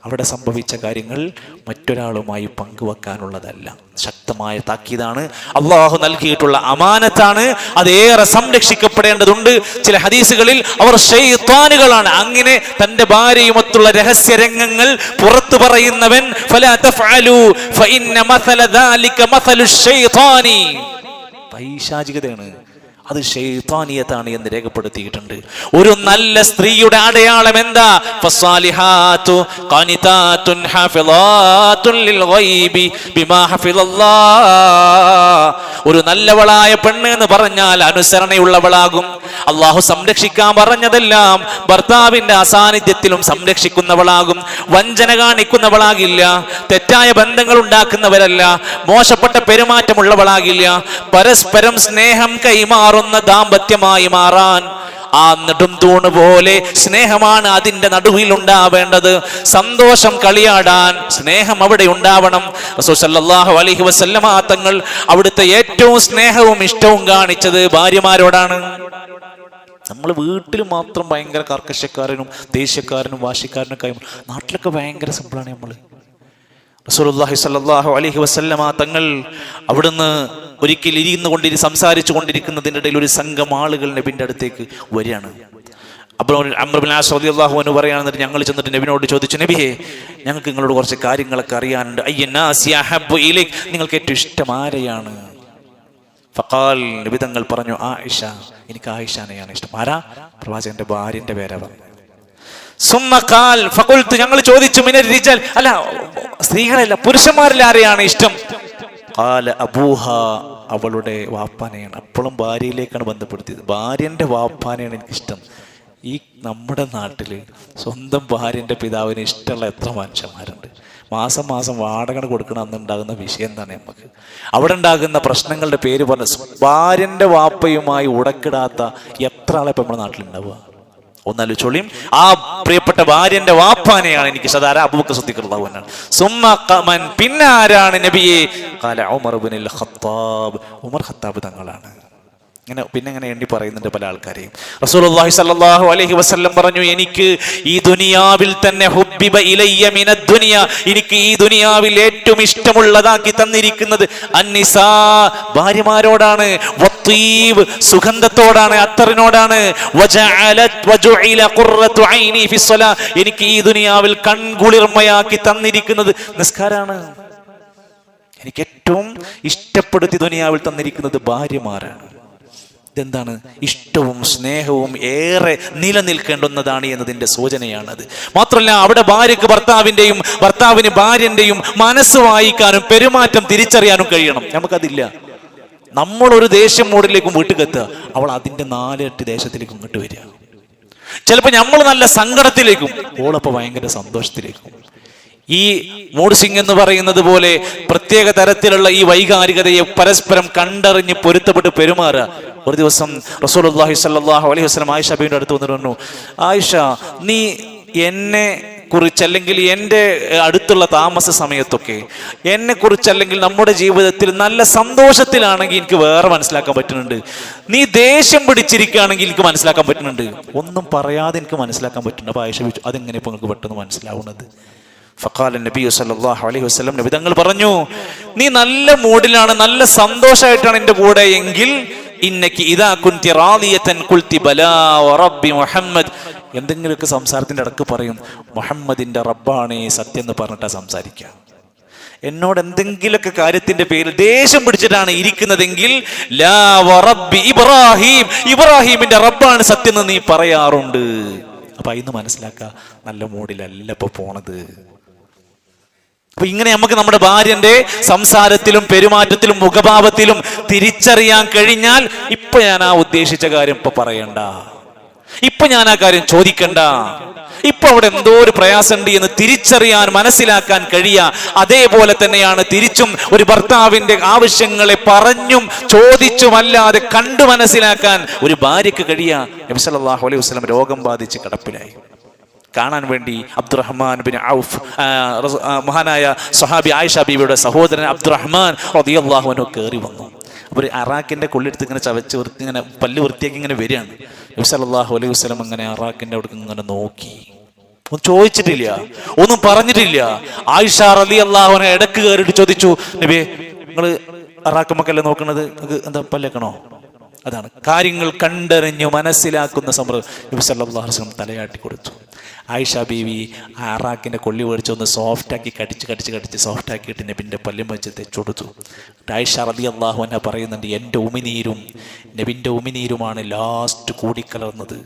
അവിടെ സംഭവിച്ച കാര്യങ്ങൾ മറ്റൊരാളുമായി പങ്കുവെക്കാനുള്ളതല്ല. ശക്തമായ താക്കീതാണ്, അള്ളാഹു നൽകിയിട്ടുള്ള അമാനത്താണ്, അതേറെ സംരക്ഷിക്കപ്പെടേണ്ടതുണ്ട്. ചില ഹദീസുകളിൽ അവർ ശൈത്വാനുകളാണ്, അങ്ങനെ തന്റെ ഭാര്യയുമൊത്തുള്ള രഹസ്യ രംഗങ്ങൾ പുറത്തു പറയുന്നവൻ ഫലാ തഫ്അലു ഫഇന്ന മസല ദാലിക മസലു ശൈത്വാനി, പൈശാചികതയാണ്, അത് ശൈത്താനിയത്താണ് എന്ന് രേഖപ്പെടുത്തിയിട്ടുണ്ട്. ഒരു നല്ല സ്ത്രീയുടെ അടയാളം എന്താ? ഫസ്സാലിഹാതു ഖാനിതാതുൻ ഹാഫിളാതുൻ ലിൽ ഗൈബി ബിമാ ഹഫിളല്ലാഹ്. ഒരു നല്ലവളായ പെണ്ണ് എന്ന് പറഞ്ഞാൽ അനുസരണയുള്ളവളാകും. അള്ളാഹു സംരക്ഷിക്കാൻ പറഞ്ഞതെല്ലാം ഭർത്താവിന്റെ അസാന്നിധ്യത്തിലും സംരക്ഷിക്കുന്നവളാകും. വഞ്ചന കാണിക്കുന്നവളാകില്ല, തെറ്റായ ബന്ധങ്ങൾ ഉണ്ടാക്കുന്നവരല്ല, മോശപ്പെട്ട പെരുമാറ്റമുള്ളവളാകില്ല. പരസ്പരം സ്നേഹം കൈമാറുന്ന ദാമ്പത്യമായി മാറാൻ ആ നെടും തൂണ് പോലെ സ്നേഹമാണ് അതിന്റെ നടുവിൽ ഉണ്ടാവേണ്ടത്. സന്തോഷം കളിയാടാൻ സ്നേഹം അവിടെ ഉണ്ടാവണം. റസൂൽ സല്ലല്ലാഹു അലൈഹി വസല്ലമ തങ്ങൾ അവിടുത്തെ ഏറ്റവും സ്നേഹവും ഇഷ്ടവും കാണിച്ചത് ഭാര്യമാരോടാണ്. നമ്മൾ വീട്ടിൽ മാത്രം ഭയങ്കര കർക്കശക്കാരനും ദേഷ്യക്കാരനും വാശിക്കാരനൊക്കെ ആയി, നാട്ടിലൊക്കെ ഭയങ്കര സിമ്പിളാണ് നമ്മൾ. റസൂലുള്ളാഹി സ്വല്ലല്ലാഹു അലൈഹി വസല്ലമ തങ്ങൾ അവിടുന്ന് ഒരിക്കൽ സംസാരിച്ചു കൊണ്ടിരിക്കുന്നതിൻ്റെ ഇടയിൽ ഒരു സംഘം ആളുകൾ നബിന്റെ അടുത്തേക്ക് വരികയാണ്. അപ്പോൾ അംർ ഇബ്നു ആസ് റളിയല്ലാഹു അൻഹു പറയുകയാണെന്നിട്ട് ഞങ്ങൾ ചെന്നിട്ട് നബിനോട് ചോദിച്ചു, നബിയെ, ഞങ്ങൾക്ക് നിങ്ങളോട് കുറച്ച് കാര്യങ്ങളൊക്കെ അറിയാനുണ്ട്. അയ്യന്നാസി അഹബ്ബു ഇലൈക്, നിങ്ങൾക്ക് ഏറ്റവും ഇഷ്ടം ആരെയാണ്? ഫഖാൽ, നബി തങ്ങൾ പറഞ്ഞു, ആയിഷ, എനിക്ക് ആയിഷാനെയാണ് ഇഷ്ടം. ആരാ? പ്രവാചകന്റെ ഭാര്യന്റെ പേരാ പറഞ്ഞു. സുമ്മ ഖാൽ ഫഖുൽതു, ഞങ്ങൾ ചോദിച്ചു, മിനർ റിജാൽ, അല്ല സ്ത്രീകളല്ല പുരുഷന്മാരിൽ ആരെയാണ് ഇഷ്ടം? ഖാല അബൂഹ, അവളുടെ വാപ്പാനെയാണ്. അപ്പോഴും ഭാര്യയിലേക്കാണ് ബന്ധപ്പെടുത്തിയത്. ഭാര്യന്റെ വാപ്പാനെയാണ് എനിക്കിഷ്ടം. ഈ നമ്മുടെ നാട്ടിൽ സ്വന്തം ഭാര്യന്റെ പിതാവിന് ഇഷ്ടമുള്ള എത്ര മനുഷ്യന്മാരുണ്ട്? മാസം മാസം വാടക കൊടുക്കണം അന്നുണ്ടാകുന്ന വിഷയം എന്താണ് നമുക്ക്? അവിടെ ഉണ്ടാകുന്ന പ്രശ്നങ്ങളുടെ പേര് പറഞ്ഞ ഭാര്യന്റെ വാപ്പയുമായി ഉടക്കിടാത്ത എത്ര ആളെ ഇപ്പം നമ്മുടെ നാട്ടിലുണ്ടാവുക? ഒന്നാലോചിച്ചോളിയും. ആ പ്രിയപ്പെട്ട ഭാര്യന്റെ വാപ്പാനെയാണ് എനിക്ക് സദാര അബൂബക്കർ സിദ്ദീഖ് റളിയല്ലാഹു അൻഹു. സുമ്മ ഖമൻ, പിന്നെ ആരാണ് നബിയെ? ഖാല ഉമർ ഇബ്നുൽ ഖത്താബ്, ഉമർ ഖത്താബ് തങ്ങളാണ്. ഇങ്ങനെ എണ്ണി പറയുന്നുണ്ട് പല ആൾക്കാരെയും. റസൂലുള്ളാഹി സ്വല്ലല്ലാഹു അലൈഹി വസല്ലം പറഞ്ഞു, എനിക്ക് ഈ ദുനിയാവിൽ തന്നെ ഹുബ്ബിബ ഇലയ്യ മിനദ് ദുനിയ, എനിക്ക് ഈ ദുനിയാവിൽ ഏറ്റവും ഇഷ്ടമുള്ളതാക്കി തന്നിരിക്കുന്നത് അന്നിസാ, ഭാര്യമാരോടാണ്, വത്തീബ്, സുഗന്ധത്തോടാണ്, അത്തറിനോടാണ്, വജുഇല ഖുർറതു ഐനി ഫിസ്സലാ, എനിക്ക് ഈ ദുനിയാവിൽ കൺകുളിർമയാക്കി തന്നിരിക്കുന്നത് നിസ്കാരാണ്. എനിക്ക് ഏറ്റവും ഇഷ്ടപ്പെടുത്തി ദുനിയാവിൽ തന്നിരിക്കുന്നത് ഭാര്യമാരാണ്. ഇതെന്താണ്? ഇഷ്ടവും സ്നേഹവും ഏറെ നിലനിൽക്കേണ്ടുന്നതാണ് എന്നതിൻ്റെ സൂചനയാണത്. മാത്രമല്ല, അവിടെ ഭാര്യക്ക് ഭർത്താവിൻ്റെയും ഭർത്താവിന് ഭാര്യൻ്റെയും മനസ്സ് വായിക്കാനും പെരുമാറ്റം തിരിച്ചറിയാനും കഴിയണം. നമുക്കതില്ല. നമ്മളൊരു ദേഷ്യം മൂടിലേക്കും വീട്ടുകെത്തുക, അവൾ അതിൻ്റെ 4 ദേശത്തിലേക്കും ഇങ്ങോട്ട് വരിക. ചിലപ്പോൾ നമ്മൾ നല്ല സങ്കടത്തിലേക്കും, ഓളപ്പോൾ ഭയങ്കര സന്തോഷത്തിലേക്കും. ഈ മൂഡ് സിംഗ് എന്ന് പറയുന്നത് പോലെ പ്രത്യേക തരത്തിലുള്ള ഈ വൈകാരികതയെ പരസ്പരം കണ്ടറിഞ്ഞ് പൊരുത്തപ്പെട്ട് പെരുമാറുക. ഒരു ദിവസം റസൂലുള്ളാഹി സ്വല്ലല്ലാഹു അലൈഹി വസല്ലം ആയിഷ ബീവിയുടെ അടുത്ത് വന്നിട്ട് പറഞ്ഞു, ആയിഷ, നീ എന്നെ കുറിച്ച് അല്ലെങ്കിൽ എൻ്റെ അടുത്തുള്ള താമസ സമയത്തൊക്കെ എന്നെ കുറിച്ച് അല്ലെങ്കിൽ നമ്മുടെ ജീവിതത്തിൽ നല്ല സന്തോഷത്തിലാണെങ്കിൽ എനിക്ക് വേറെ മനസ്സിലാക്കാൻ പറ്റുന്നുണ്ട്, നീ ദേഷ്യം പിടിച്ചിരിക്കുകയാണെങ്കിൽ എനിക്ക് മനസ്സിലാക്കാൻ പറ്റുന്നുണ്ട്, ഒന്നും പറയാതെ എനിക്ക് മനസ്സിലാക്കാൻ പറ്റുന്നുണ്ട്. അപ്പോൾ ആയിഷ ചോദിച്ചു, അതെങ്ങനെ ഇപ്പോൾ നിങ്ങൾക്ക് പെട്ടെന്ന് മനസ്സിലാവുന്നത്? ഫഖാല നബി സല്ലല്ലാഹു അലൈഹി വസല്ലം, നബി തങ്ങൾ പറഞ്ഞു, നീ നല്ല മൂഡിലാണ്, നല്ല സന്തോഷമായിട്ടാണ് എൻ്റെ കൂടെ എങ്കിൽ ഇന്നക്കി ഇദാ കുൻതി റാദിയതൻ ഖുൽതി ബലാ വറബ്ബി മുഹമ്മദ്, എന്തെങ്കിലുമൊക്കെ സംസാരത്തിൻ്റെ ഇടക്ക് പറയും, മുഹമ്മദിന്റെ റബ്ബാണ് സത്യം എന്ന് പറഞ്ഞിട്ടാ സംസാരിക്കുക. എന്നോട് എന്തെങ്കിലുമൊക്കെ കാര്യത്തിന്റെ പേരിൽ ദേഷ്യം പിടിച്ചിട്ടാണ് ഇരിക്കുന്നതെങ്കിൽ ലാ വറബ്ബി ഇബ്രാഹിം, ഇബ്രാഹിമിന്റെ റബ്ബാണ് സത്യം എന്ന് നീ പറയാറുണ്ട്. അപ്പൊ അതിന്ന് മനസ്സിലാക്കുക, നല്ല മൂഡിലല്ല ഇപ്പൊ പോണത്. അപ്പൊ ഇങ്ങനെ നമുക്ക് നമ്മുടെ ഭാര്യന്റെ സംസാരത്തിലും പെരുമാറ്റത്തിലും മുഖഭാവത്തിലും തിരിച്ചറിയാൻ കഴിഞ്ഞാൽ ഇപ്പൊ ഞാൻ ആ ഉദ്ദേശിച്ച കാര്യം ഇപ്പൊ പറയണ്ട. ഇപ്പൊ ഞാൻ ആ കാര്യം ചോദിക്കണ്ട. ഇപ്പൊ അവിടെ എന്തോ ഒരു പ്രയാസമുണ്ട് എന്ന് തിരിച്ചറിയാൻ, മനസ്സിലാക്കാൻ കഴിയുക. അതേപോലെ തന്നെയാണ് തിരിച്ചും ഒരു ഭർത്താവിന്റെ ആവശ്യങ്ങളെ പറഞ്ഞും ചോദിച്ചുമല്ലാതെ കണ്ടു മനസ്സിലാക്കാൻ ഒരു ഭാര്യക്ക് കഴിയുക. നബി സല്ലല്ലാഹു അലൈഹി വസല്ലം രോഗം ബാധിച്ച് കിടപ്പിലായി. കാണാൻ വേണ്ടി അബ്ദുറഹ്മാൻ ബിൻ ഔഫ്, മഹാനായ സ്വഹാബി ആയിഷ ബീവിയുടെ സഹോദരൻ അബ്ദുറഹ്മാൻ റളിയല്ലാഹു അൻഹു കയറി വന്നു. അപ്പോൾ അറാക്കിന്റെ കൊള്ളിയെടുത്ത് ഇങ്ങനെ ചവച്ച് ഇങ്ങനെ പല്ല് വൃത്തിയാക്കി ഇങ്ങനെ വരികയാണ്. നബി സല്ലല്ലാഹു അലൈഹി വസല്ലം അങ്ങനെ അറാക്കിന്റെ അവിടെ ഇങ്ങനെ നോക്കി, ഒന്നും ചോദിച്ചിട്ടില്ല, ഒന്നും പറഞ്ഞിട്ടില്ല. ആയിഷ റളിയല്ലാഹു അൻഹ ഇടക്ക് കയറിയിട്ട് ചോദിച്ചു, നബിയെ നിങ്ങൾ അറാക്കുമ്മക്കല്ലേ നോക്കണത്, എന്താ പല്ലേക്കണോ? അതാണ് കാര്യങ്ങൾ കണ്ടറിഞ്ഞു മനസ്സിലാക്കുന്ന സമ്പ്രദായം. നബി സല്ലല്ലാഹു അലൈഹി വസല്ലം തലയാട്ടി കൊടുത്തു. ആയിഷ ബീവി ആ അറാക്കിന്റെ കൊള്ളി മേടിച്ചൊന്ന് സോഫ്റ്റാക്കി കടിച്ച് സോഫ്റ്റാക്കിയിട്ട് നബിന്റെ പല്ലും വെച്ച് തെച്ചുകൊടുത്തു. ആയിഷ റളിയല്ലാഹു അൻഹ പറയുന്നുണ്ട്, എൻ്റെ ഉമിനീരും നബിന്റെ ഉമിനീരുമാണ് ലാസ്റ്റ് കൂടിക്കലർന്നത്,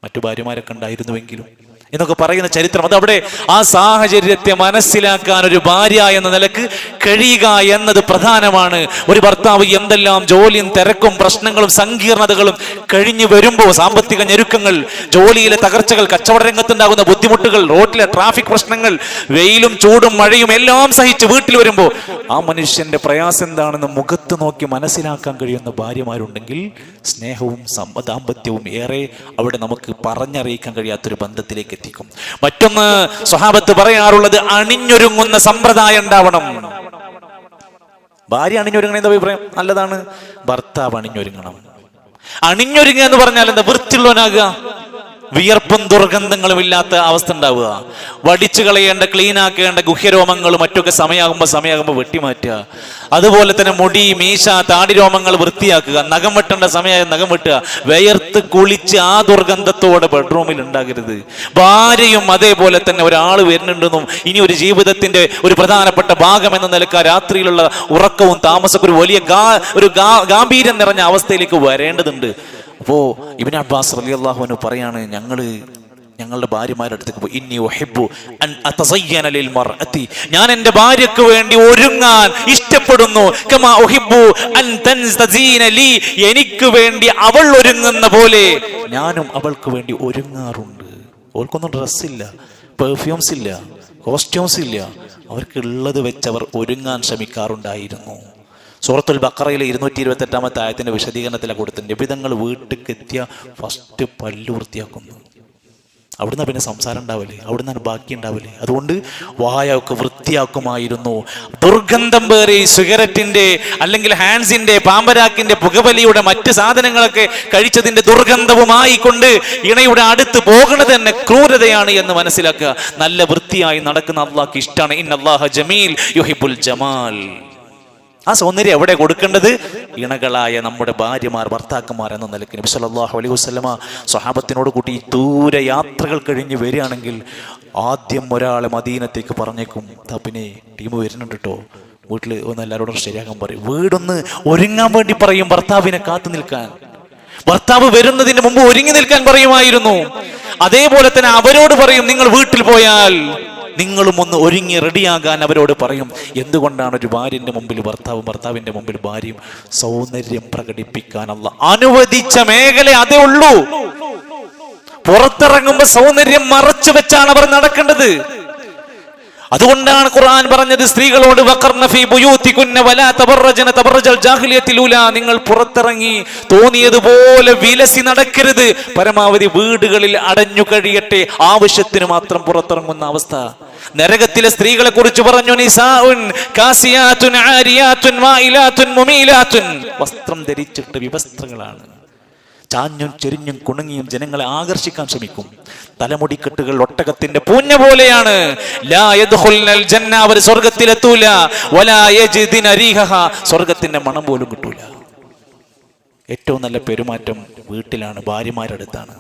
മറ്റു ഭാര്യമാരൊക്കെ ഉണ്ടായിരുന്നുവെങ്കിലും എന്നൊക്കെ പറയുന്ന ചരിത്രം. അതവിടെ ആ സാഹചര്യത്തെ മനസ്സിലാക്കാൻ ഒരു ഭാര്യ എന്ന നിലക്ക് കഴിയുക എന്നത് പ്രധാനമാണ്. ഒരു ഭർത്താവ് എന്തെല്ലാം ജോലിയും തിരക്കും പ്രശ്നങ്ങളും സങ്കീർണതകളും കഴിഞ്ഞു വരുമ്പോൾ, സാമ്പത്തിക ഞെരുക്കങ്ങൾ, ജോലിയിലെ തകർച്ചകൾ, കച്ചവട രംഗത്തുണ്ടാകുന്ന ബുദ്ധിമുട്ടുകൾ, റോഡിലെ ട്രാഫിക് പ്രശ്നങ്ങൾ, വെയിലും ചൂടും മഴയും എല്ലാം സഹിച്ച് വീട്ടിൽ വരുമ്പോൾ ആ മനുഷ്യന്റെ പ്രയാസം എന്താണെന്ന് മുഖത്ത് നോക്കി മനസ്സിലാക്കാൻ കഴിയുന്ന ഭാര്യമാരുണ്ടെങ്കിൽ സ്നേഹവും ദാമ്പത്യവും ഏറെ അവിടെ നമുക്ക് പറഞ്ഞറിയിക്കാൻ കഴിയാത്തൊരു ബന്ധത്തിലേക്ക് എത്തിക്കും. മറ്റൊന്ന് സ്വഹാബത്ത് പറയാറുള്ളത്, അണിഞ്ഞൊരുങ്ങുന്ന സമ്പ്രദായം ഉണ്ടാവണം. ഭാര്യ അണിഞ്ഞൊരുങ്ങണ എന്താ അഭിപ്രായം? നല്ലതാണ്. ഭർത്താവ് അണിഞ്ഞൊരുങ്ങണം. അണിഞ്ഞൊരുങ്ങുക എന്ന് പറഞ്ഞാൽ എന്താ? വൃത്തിയുള്ളവനാകുക, വിയർപ്പും ദുർഗന്ധങ്ങളും ഇല്ലാത്ത അവസ്ഥ ഉണ്ടാവുക, വടിച്ചു കളയേണ്ട ക്ലീൻ ആക്കേണ്ട ഗുഹ്യരോമങ്ങളും മറ്റൊക്കെ സമയമാകുമ്പോൾ വെട്ടിമാറ്റുക. അതുപോലെ തന്നെ മുടി, മീശ, താടി രോമങ്ങൾ വൃത്തിയാക്കുക. നഖം വെട്ടേണ്ട സമയമായി നഖം വെട്ടുക. വിയർത്ത് കുളിച്ച് ആ ദുർഗന്ധത്തോടെ ബെഡ്റൂമിൽ ഉണ്ടാകരുത്. ഭാര്യയും അതേപോലെ തന്നെ ഒരാൾ വരുന്നുണ്ടെന്നും ഇനി ഒരു ജീവിതത്തിന്റെ ഒരു പ്രധാനപ്പെട്ട ഭാഗം എന്ന നിലക്ക് രാത്രിയിലുള്ള ഉറക്കവും താമസവും ഒരു വലിയ ഗാംഭീര്യം നിറഞ്ഞ അവസ്ഥയിലേക്ക് വരേണ്ടതുണ്ട്. അപ്പോ ഇബ്നു അബ്ബാസ് റളിയല്ലാഹു അൻഹു പറയാണ്, ഞങ്ങളുടെ ഭാര്യമാരുടെ അടുത്തേക്ക് പോയി, ഇന്നി ഉഹിബ്ബു അൻ അതസയ്യന ലിൽ മർഅതി, ഞാൻ എൻ്റെ ഭാര്യക്ക് വേണ്ടി ഒരുങ്ങാൻ ഇഷ്ടപ്പെടുന്നു. കമാ ഉഹിബ്ബു അൻ തൻസീന ലി, എനിക്ക് വേണ്ടി അവൾ ഒരുങ്ങുന്ന പോലെ ഞാനും അവൾക്ക് വേണ്ടി ഒരുങ്ങാറുണ്ട്. അവൾക്കൊന്നും ഡ്രസ്സില്ല, പെർഫ്യൂംസ് ഇല്ല, കോസ്റ്റ്യൂംസ് ഇല്ല. അവർക്കുള്ളത് വെച്ച് അവർ ഒരുങ്ങാൻ ശ്രമിക്കാറുണ്ടായിരുന്നു. സൂറത്തുൽ ബഖറയിലെ 228 ആയത്തിന്റെ വിശദീകരണത്തിലാണ് കൊടുത്തത്, നബിതങ്ങൾ വീട്ടിലേക്ക് എത്തിയ ഫസ്റ്റ് പല്ല് വൃത്തിയാക്കുന്നു. അവിടുന്ന് പിന്നെ സംസാരം ഉണ്ടാവില്ലേ, അവിടുന്ന് ബാക്കി ഉണ്ടാവില്ലേ. അതുകൊണ്ട് വായൊക്കെ വൃത്തിയാക്കുമായിരുന്നു. ദുർഗന്ധം പേറി സിഗരറ്റിന്റെ അല്ലെങ്കിൽ ഹാൻസിന്റെ, പാമ്പരാക്കിന്റെ, പുകവലിയുടെ മറ്റ് സാധനങ്ങളൊക്കെ കഴിച്ചതിന്റെ ദുർഗന്ധവുമായി കൊണ്ട് ഇണയുടെ അടുത്ത് പോകുന്നത് തന്നെ ക്രൂരതയാണ് എന്ന് മനസ്സിലാക്കുക. നല്ല വൃത്തിയായി നടക്കുന്ന അല്ലാഹ്ക്ക് ഇഷ്ടമാണ്. ഇന്നല്ലാഹ ജമീൽ യുഹിബ്ബുൽ ജമാൽ. ആ സൗന്ദര്യം എവിടെ കൊടുക്കേണ്ടത്? ഇണകളായ നമ്മുടെ ഭാര്യമാർ, ഭർത്താക്കന്മാർ എന്ന നിലയ്ക്ക്. നബി സല്ലല്ലാഹു അലൈഹി വസല്ലമ സ്വഹാബത്തിനോട് കൂട്ടി ദൂര യാത്രകൾ കഴിഞ്ഞ് വരികയാണെങ്കിൽ ആദ്യം ഒരാളെ മദീനത്തേക്ക് പറഞ്ഞേക്കും, പിന്നെ ടീം വരുന്നുണ്ട് കേട്ടോ, വീട്ടിൽ ഒന്ന് എല്ലാവരോടും ശരിയാക്കാൻ പറയും. വീടൊന്ന് ഒരുങ്ങാൻ വേണ്ടി പറയും, ഭർത്താവിനെ കാത്തു നിൽക്കാൻ. ഭർത്താവ് വരുന്നതിന് മുമ്പ് ഒരുങ്ങി നിൽക്കാൻ പറയുമായിരുന്നു. അതേപോലെ തന്നെ അവരോട് പറയും, നിങ്ങൾ വീട്ടിൽ പോയാൽ നിങ്ങളും ഒന്ന് ഒരുങ്ങി റെഡിയാകാൻ അവരോട് പറയും. എന്തുകൊണ്ടാണ് ഒരു ഭാര്യന്റെ മുമ്പിൽ ഭർത്താവും, ഭർത്താവിന്റെ മുമ്പിൽ ഭാര്യയും സൗന്ദര്യം പ്രകടിപ്പിക്കാൻ അല്ലാഹ് അനുവദിച്ച മേഖല അതേ ഉള്ളൂ. പുറത്തിറങ്ങുമ്പോൾ സൗന്ദര്യം മറച്ചു വെച്ചാണ് അവർ നടക്കേണ്ടത്. അതുകൊണ്ടാണ് ഖുർആൻ പറഞ്ഞത് സ്ത്രീകളോട്, വഖർന ഫീ ബുയൂതികുന്ന വലാ തബറജന തബറജൽ ജാഹിലിയത്തിൽ ഊല, നിങ്ങൾ പുറത്തിറങ്ങി തോന്നിയതുപോലെ വിലസി നടക്കരുത്. പരമാവധി വീടുകളിൽ അടഞ്ഞു കഴിയട്ടെ, ആവശ്യത്തിന് മാത്രം പുറത്തിറങ്ങുന്ന അവസ്ഥ. നരകത്തിലെ സ്ത്രീകളെ കുറിച്ച് പറഞ്ഞു, നിസാഉൻ കാസിയാതുൻ ആരിയാതുൻ മായിലാതുൻ മുമീലാതുൻ, വസ്ത്രം ധരിച്ചിട്ട് വിവസ്ത്രങ്ങളാണ്. ചാഞ്ഞും ചെരിഞ്ഞും കുണുങ്ങിയും ജനങ്ങളെ ആകർഷിക്കാൻ ശ്രമിക്കും. തലമുടിക്കെട്ടുകൾ ഒട്ടകത്തിന്റെ പൂഞ്ഞ പോലെയാണ്. ലാ യദ്ഖുൽനൽ ജന്ന, അവർ സ്വർഗ്ഗത്തിലെത്തൂല. വലാ യജിദിന റീഹഹ, സ്വർഗ്ഗത്തിന്റെ മണം പോലും കിട്ടൂല. ഏറ്റവും നല്ല പെരുമാറ്റം വീട്ടിലാണ്, ഭാര്യമാരുടെ അടുത്താണ്.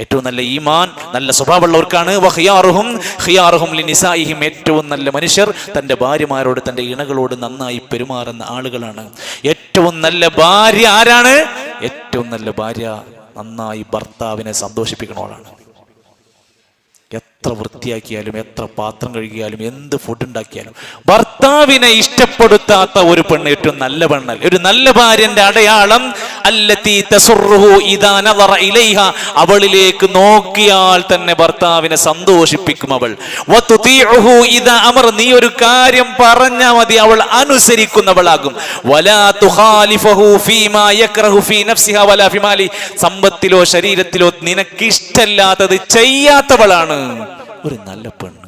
ഏറ്റവും നല്ല ഈമാൻ, നല്ല സ്വഭാവമുള്ളവർക്കാണ്. വഖിയാറുഹും ഖിയാറുഹും ലിനിസാഇഹിം, ഏറ്റവും നല്ല മനുഷ്യർ തൻ്റെ ഭാര്യമാരോട്, തൻ്റെ ഇണകളോട് നന്നായി പെരുമാറുന്ന ആളുകളാണ്. ഏറ്റവും നല്ല ഭാര്യ ആരാണ്? ഏറ്റവും നല്ല ഭാര്യ നന്നായി ഭർത്താവിനെ സന്തോഷിപ്പിക്കണോളാണ്. എത്ര വൃത്തിയാക്കിയാലും, എത്ര പാത്രം കഴുകിയാലും, എന്ത് ഫുഡ് ഉണ്ടാക്കിയാലും ഭർത്താവിനെ ഇഷ്ടപ്പെടുത്താത്ത ഒരു പെണ്ണ് ഏറ്റവും നല്ല പെണ്ണല്ല. ഒരു നല്ല ഭാര്യന്റെ അടയാളം അല്ലതി തസുറുഹു ഇദാ നദറ ഇലൈഹ, അവളിലേക്ക് നോക്കിയാൽ തന്നെ ഭർത്താവിനെ സന്തോഷിപ്പിക്കും അവൾ. വതുതീഉഹു ഇദാ അമർ, നീ ഒരു കാര്യം പറഞ്ഞാൽ മതി അവൾ അനുസരിക്കുന്നവളാകും. വലാ തുഖാലിഫഹു ഫീമാ യക്റഹു ഫീ നഫ്സിഹാ വലാ ഫീ മാലി, സമ്പത്തിലോ ശരീരത്തിലോ നിനക്കിഷ്ടല്ലാത്തത് ചെയ്യാത്തവളാണ് ഒരു നല്ല പെണ്ണ്.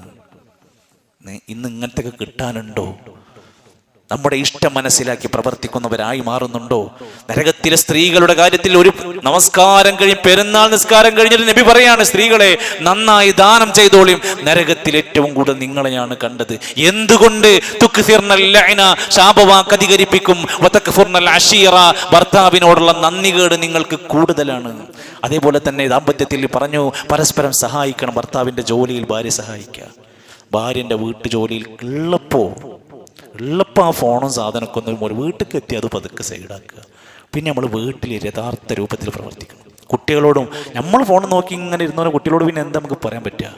ഇന്ന് ഇങ്ങനത്തെ കിട്ടാനുണ്ടോ? നമ്മുടെ ഇഷ്ടം മനസ്സിലാക്കി പ്രവർത്തിക്കുന്നവരായി മാറുന്നുണ്ടോ? നരകത്തിലെ സ്ത്രീകളുടെ കാര്യത്തിൽ ഒരു നമസ്കാരം കഴിഞ്ഞ്, പെരുന്നാൾ നിസ്കാരം കഴിഞ്ഞിട്ട് നബി പറയാണ്, സ്ത്രീകളെ നന്നായി ദാനം ചെയ്തോളിയും, നരകത്തിൽ ഏറ്റവും കൂടുതൽ നിങ്ങളെയാണ് കണ്ടത്. എന്തുകൊണ്ട്? തുക്സിർനൽ ലഅന, ശാപവാക്ക് അധികരിപ്പിക്കും, വതക്ഫുർനൽ അശീറ, ഭർത്താവിനോടുള്ള നന്ദികേട് നിങ്ങൾക്ക് കൂടുതലാണ്. അതേപോലെ തന്നെ ദാമ്പത്യത്തിൽ പറഞ്ഞു, പരസ്പരം സഹായിക്കണം. ഭർത്താവിന്റെ ജോലിയിൽ ഭാര്യ സഹായിക്കുക, ഭാര്യന്റെ വീട്ടു ജോലിയിൽ എളുപ്പം ആ ഫോണും സാധനമൊക്കെ ഒന്നും ഒരു വീട്ടിലേക്ക് എത്തി അത് പതുക്കെ സൈഡാക്കുക. പിന്നെ നമ്മൾ വീട്ടിൽ യഥാർത്ഥ രൂപത്തിൽ പ്രവർത്തിക്കണം. കുട്ടികളോടും നമ്മൾ ഫോൺ നോക്കി ഇങ്ങനെ ഇരുന്നവരെ കുട്ടികളോട് പിന്നെ എന്താ നമുക്ക് പറയാൻ പറ്റുക?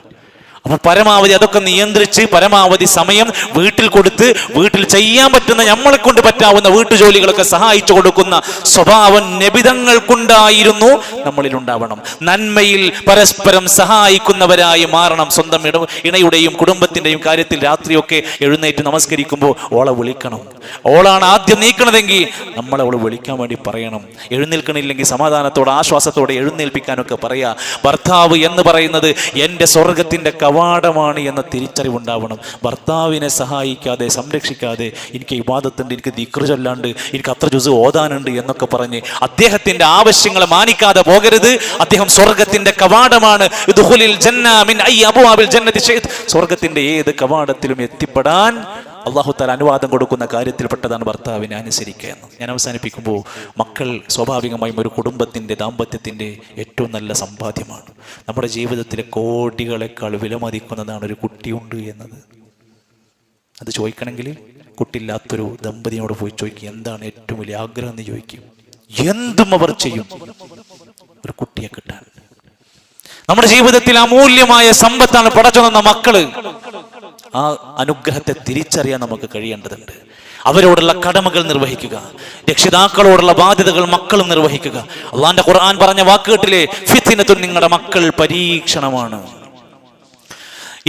അപ്പൊ പരമാവധി അതൊക്കെ നിയന്ത്രിച്ച് പരമാവധി സമയം വീട്ടിൽ കൊടുത്ത് വീട്ടിൽ ചെയ്യാൻ പറ്റുന്ന, നമ്മളെ കൊണ്ട് പറ്റാവുന്ന വീട്ടുജോലികളൊക്കെ സഹായിച്ചു കൊടുക്കുന്ന സ്വഭാവം നബിതങ്ങൾക്കുണ്ടായിരുന്നു, നമ്മളിലുണ്ടാവണം. നന്മയിൽ പരസ്പരം സഹായിക്കുന്നവരായി മാറണം. സ്വന്തം ഇണയുടെയും കുടുംബത്തിന്റെയും കാര്യത്തിൽ രാത്രിയൊക്കെ എഴുന്നേറ്റ് നമസ്കരിക്കുമ്പോൾ ഓളെ വിളിക്കണം. ഓളാണ് ആദ്യം നീക്കണതെങ്കിൽ നമ്മളെ അവള് വിളിക്കാൻ വേണ്ടി പറയണം. എഴുന്നേൽക്കണില്ലെങ്കിൽ സമാധാനത്തോടെ ആശ്വാസത്തോടെ എഴുന്നേൽപ്പിക്കാനൊക്കെ പറയാ. ഭർത്താവ് എന്ന് പറയുന്നത് എൻ്റെ സ്വർഗത്തിന്റെ കവാടമാണ് എന്ന തിരിച്ചറിവുണ്ടാവണം. ഭർത്താവിനെ സഹായിക്കാതെ സംരക്ഷിക്കാതെ എനിക്ക് ഇബാദത്തുണ്ട്, എനിക്ക് ദിക്ർ ചൊല്ലാണ്ട്, എനിക്ക് അത്ര ജുസ് ഓതാനുണ്ട് എന്നൊക്കെ പറഞ്ഞ് അദ്ദേഹത്തിന്റെ ആവശ്യങ്ങളെ മാനിക്കാതെ പോകരുത്. അദ്ദേഹം സ്വർഗത്തിന്റെ കവാടമാണ്. ഇദ്ഖുലിൽ ജന്ന മിൻ അയ്യി അബ്വാബിൽ ജന്നതി ശൈത്, സ്വർഗത്തിന്റെ ഏത് കവാടത്തിലും എത്തിപ്പെടാൻ അല്ലാഹു തആല അനുവാദം കൊടുക്കുന്ന കാര്യത്തിൽപ്പെട്ടതാണ് ഭർത്താവിനെ അനുസരിക്കുക എന്ന്. ഞാൻ അവസാനിപ്പിക്കുമ്പോൾ, മക്കൾ സ്വാഭാവികമായും ഒരു കുടുംബത്തിൻ്റെ ദാമ്പത്യത്തിൻ്റെ ഏറ്റവും നല്ല സമ്പാദ്യമാണ്. നമ്മുടെ ജീവിതത്തിലെ കോടികളെക്കാൾ വിലമതിക്കുന്നതാണ് ഒരു കുട്ടിയുണ്ട് എന്നത്. അത് ചോദിക്കണമെങ്കിൽ കുട്ടിയില്ലാത്തൊരു ദമ്പതിയോട് പോയി ചോദിക്കും, എന്താണ് ഏറ്റവും വലിയ ആഗ്രഹം എന്ന് ചോദിക്കും. എന്തും അവർ ചെയ്യും ഒരു കുട്ടിയെ കിട്ടാൻ. നമ്മുടെ ജീവിതത്തിൽ അമൂല്യമായ സമ്പത്താണ് പടച്ചു തന്ന മക്കള്. ആ അനുഗ്രഹത്തെ തിരിച്ചറിയാൻ നമുക്ക് കഴിയേണ്ടതുണ്ട്. അവരോടുള്ള കടമകൾ നിർവഹിക്കുക, രക്ഷിതാക്കളോടുള്ള ബാധ്യതകൾ മക്കളും നിർവഹിക്കുക. അള്ളാന്റെ ഖുർആൻ പറഞ്ഞ വാക്കുകേട്ടിലെ, ഫിത്നത്തുൻ, നിങ്ങളുടെ മക്കൾ പരീക്ഷണമാണ്.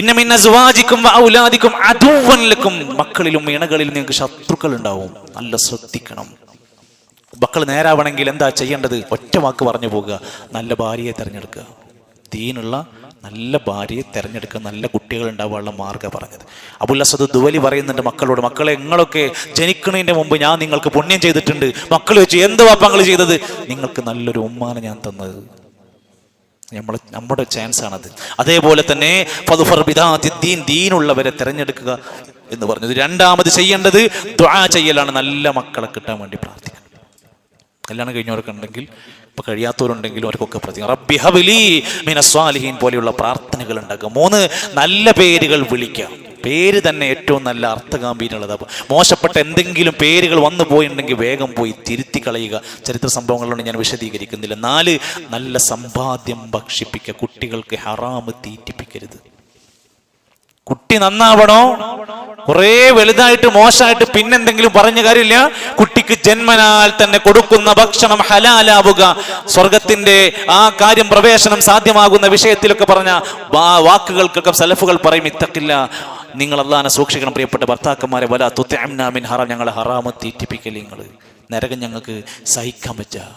ഇന്ന മിൻ അസ്വാജിക്കും വഔലാദിക്കും അദുവ്വൻ ലക്കും, മക്കളിലും ഇണകളിലും നിങ്ങൾക്ക് ശത്രുക്കൾ ഉണ്ടാവും. നല്ല ശ്രദ്ധിക്കണം. മക്കൾ നേരാവണമെങ്കിൽ എന്താ ചെയ്യേണ്ടത്? ഒറ്റ വാക്ക് പറഞ്ഞു പോകുക, നല്ല ഭാര്യയെ തിരഞ്ഞെടുക്കുക. ദീനുള്ള നല്ല ഭാര്യയെ തിരഞ്ഞെടുക്കുക, നല്ല കുട്ടികൾ ഉണ്ടാവാനുള്ള മാർഗ്ഗം പറഞ്ഞത്. അബുൽ അസദ് ദുവലി പറയുന്നുണ്ട് മക്കളോട്, മക്കളെ നിങ്ങളൊക്കെ ജനിക്കുന്നതിന്റെ മുമ്പ് ഞാൻ നിങ്ങൾക്ക് പുണ്യം ചെയ്തിട്ടുണ്ട്. മക്കൾ വെച്ച്, എന്ത് വാപ്പാങ്ങൾ ചെയ്തത്? നിങ്ങൾക്ക് നല്ലൊരു ഉമ്മാനെ ഞാൻ തന്നത്. നമ്മുടെ ചാൻസ് ആണത്. അതേപോലെ തന്നെ ദീനുള്ളവരെ തിരഞ്ഞെടുക്കുക എന്ന് പറഞ്ഞത്. രണ്ടാമത് ചെയ്യേണ്ടത് ദുആ ചെയ്യലാണ്. നല്ല മക്കളെ കിട്ടാൻ വേണ്ടി പ്രാർത്ഥിക്കണം. കല്യാണം കഴിഞ്ഞവരൊക്കെ ഉണ്ടെങ്കിൽ, ഇപ്പൊ കഴിയാത്തവരുണ്ടെങ്കിലും അവർക്കൊക്കെ പ്രാർത്ഥിക്കാം. റബ്ബി ഹബ്ലി മിനസ് സ്വാലിഹീൻ പോലെയുള്ള പ്രാർത്ഥനകൾ ഉണ്ടാക്കുക. 3, നല്ല പേരുകൾ വിളിക്കുക. പേര് തന്നെ ഏറ്റവും നല്ല അർത്ഥഗാംഭീര്യമുള്ളത്. മോശപ്പെട്ട എന്തെങ്കിലും പേരുകൾ വന്നു പോയിട്ടുണ്ടെങ്കിൽ വേഗം പോയി തിരുത്തി കളയുക. ചരിത്ര സംഭവങ്ങളിലൊന്നും ഞാൻ വിശദീകരിക്കുന്നില്ല. 4, നല്ല സമ്പാദ്യം ഭക്ഷിപ്പിക്കുക. കുട്ടികൾക്ക് ഹറാമ് തീറ്റിപ്പിക്കരുത്. കുട്ടി നന്നാവണോ? കുറെ വലുതായിട്ട് മോശമായിട്ട് പിന്നെന്തെങ്കിലും പറഞ്ഞ കാര്യമില്ല. കുട്ടിക്ക് ജന്മനാൽ തന്നെ കൊടുക്കുന്ന ഭക്ഷണം ഹലാലാവുക. സ്വർഗത്തിന്റെ ആ കാര്യം, പ്രവേശനം സാധ്യമാകുന്ന വിഷയത്തിലൊക്കെ പറഞ്ഞ വാക്കുകൾക്കൊക്കെ സലഫുകൾ പറയും, ഇത്തക്കില്ല, നിങ്ങൾ അല്ലാഹുവിനെ സൂക്ഷിക്കണം പ്രിയപ്പെട്ട ഭർത്താക്കന്മാരെ. വലാ തുത്ഇംനാ മിൻ ഹറാം, ഞങ്ങളെ ഹറാമ് തീറ്റിപ്പിക്കൽ, നിങ്ങൾ നരകം ഞങ്ങൾക്ക് സഹിക്കാൻ പറ്റുക.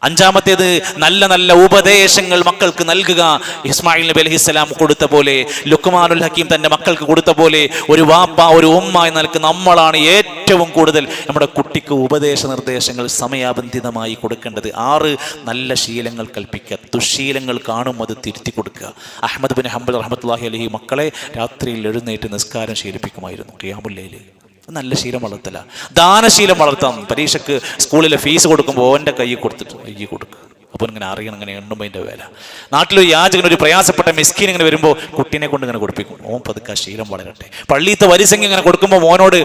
5-ാമത്തേത്, നല്ല നല്ല ഉപദേശങ്ങൾ മക്കൾക്ക് നൽകുക. ഇസ്മായിൽ നബി അലൈഹിസ്സലാം കൊടുത്ത പോലെ, ലുക്മാനുൽ ഹക്കീം തന്റെ മക്കൾക്ക് കൊടുത്ത പോലെ, ഒരു വാപ്പ ഒരു ഉമ്മ എന്ന നിലക്ക് നമ്മളാണ് ഏറ്റവും കൂടുതൽ നമ്മുടെ കുട്ടിക്ക് ഉപദേശ നിർദ്ദേശങ്ങൾ സമയബന്ധിതമായി കൊടുക്കേണ്ടത്. 6, നല്ല ശീലങ്ങൾ കൽപ്പിക്കുക. ദുശീലങ്ങൾ കാണും അത് തിരുത്തി കൊടുക്കുക. അഹ്മദ് ബിൻ ഹംബൽ റഹ്മത്തുള്ളാഹി അലൈഹി മക്കളെ രാത്രിയിൽ എഴുന്നേറ്റ് നിസ്കാരം ശീലിപ്പിക്കുമായിരുന്നു. ഖിയാമുൽ ലൈൽ. നല്ല ശീലം വളർത്തല. ദാനശീലം വളർത്താം. പരീക്ഷയ്ക്ക് സ്കൂളിലെ ഫീസ് കൊടുക്കുമ്പോൾ ഓൻ്റെ കൈ കൊടുത്തിട്ട് കൊടുക്കുക. അപ്പോൾ ഇങ്ങനെ അറിയണം, ഇങ്ങനെ എണ്ണുമ്പോൾ അതിൻ്റെ വില. നാട്ടിലൊരു യാചകൻ, ഒരു പ്രയാസപ്പെട്ട മിസ്കീൻ ഇങ്ങനെ വരുമ്പോൾ കുട്ടീനെ കൊണ്ട് ഇങ്ങനെ കൊടുപ്പിക്കും. ഓൻ പതുക്കെ ശീലം വളരട്ടെ. പള്ളിയിലത്തെ വരിസംഖ്യ ഇങ്ങനെ കൊടുക്കുമ്പോൾ മോനോട്,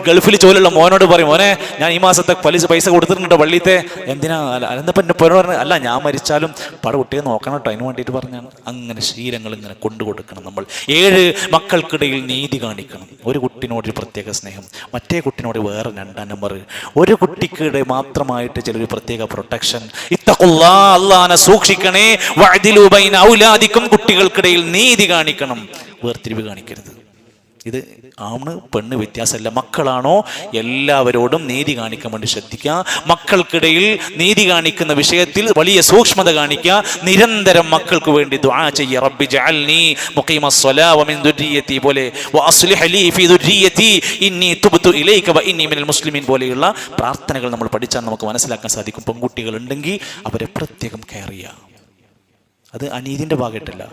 ഗൾഫിൽ ജോലിയുള്ള മോനോട് പറയും, മോനെ ഞാൻ ഈ മാസത്തെ പൈസ കൊടുത്തിട്ടുണ്ടോ പള്ളിയിലത്തെ? എന്തിനാ? അല്ലെന്നപ്പം എൻ്റെ പേര് പറഞ്ഞു, അല്ല ഞാൻ മരിച്ചാലും പട കുട്ടിയെ നോക്കണം കേട്ടോ, അതിന് വേണ്ടിയിട്ട് പറഞ്ഞാണ്. അങ്ങനെ ശീലങ്ങൾ ഇങ്ങനെ കൊണ്ടു കൊടുക്കണം. നമ്മൾ 7 മക്കൾക്കിടയിൽ നീതി കാണിക്കണം. ഒരു കുട്ടിനോട് ഒരു പ്രത്യേക സ്നേഹം, മറ്റേ കുട്ടിനോട് വേറെ 2 നമ്പർ, ഒരു കുട്ടിക്കിടെ മാത്രമായിട്ട് ചിലൊരു പ്രത്യേക പ്രൊട്ടക്ഷൻ. ഇത്തഖുല്ലാ, അല്ലാഹനെ സൂക്ഷിക്കണേ. വഅദിലു ബൈന ഔലാദിക്കും, കുട്ടികൾക്കിടയിൽ നീതി കാണിക്കണം, വേർതിരിവ് കാണിക്കരുത്. ഇത് ആണ് പെണ്ണ് വ്യത്യാസമല്ല. മക്കളാണോ എല്ലാവരോടും നീതി കാണിക്കാൻ വേണ്ടി ശ്രദ്ധിക്കുക. മക്കൾക്കിടയിൽ നീതി കാണിക്കുന്ന വിഷയത്തിൽ വലിയ സൂക്ഷ്മത കാണിക്കുക. നിരന്തരം മക്കൾക്ക് വേണ്ടി ദുആ ചെയ്യുക. റബ്ബി ജഅൽനി മുഖീമസ്സലാ വമിൻ ദുർരിയതി പോലെ വഅസ്ലിഹ് ലീ ഫീ ദുർരിയതി ഇന്നി തുബ്തു ഇലൈക വഇന്നി മിനൽ മുസ്ലിമീൻ പോലെയുള്ള പ്രാർത്ഥനകൾ നമ്മൾ പഠിച്ചാൽ നമുക്ക് മനസ്സിലാക്കാൻ സാധിക്കും. പെൺകുട്ടികൾ ഉണ്ടെങ്കിൽ അവരെ പ്രത്യേകം കെയർ ചെയ്യുക. അത് അനീതിൻ്റെ ഭാഗമായിട്ടല്ല.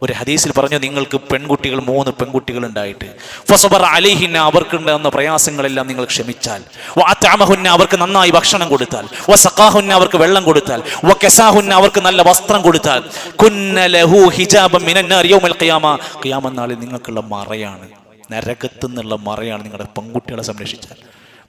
ഒരു ഹദീസിൽ പറഞ്ഞു, നിങ്ങൾക്ക് പെൺകുട്ടികൾ 3 പെൺകുട്ടികൾ ഉണ്ടായിട്ട് ഫസബറ അലൈഹിന്ന, അവർക്കുണ്ടാകുന്ന പ്രയാസങ്ങളെല്ലാം നിങ്ങൾ ക്ഷമിച്ചാൽ, വഅതഅമഹുന്ന, അവർക്ക് നന്നായി ഭക്ഷണം കൊടുത്താൽ, വസഖാഹുന്ന, അവർക്ക് വെള്ളം കൊടുത്താൽ, വകസാഹുന്ന, അവർക്ക് നല്ല വസ്ത്രം കൊടുത്താൽ, കുന്ന ലഹു ഹിജാബൻ മിനൻ നാർ യൗമൽ ഖിയാമ, ഖിയാമത്ത് നാളിൽ നിങ്ങൾക്കുള്ള മറയാണ്, നരകത്തു നിന്നുള്ള മറയാണ് നിങ്ങളുടെ പെൺകുട്ടികളെ സംരക്ഷിച്ചാൽ.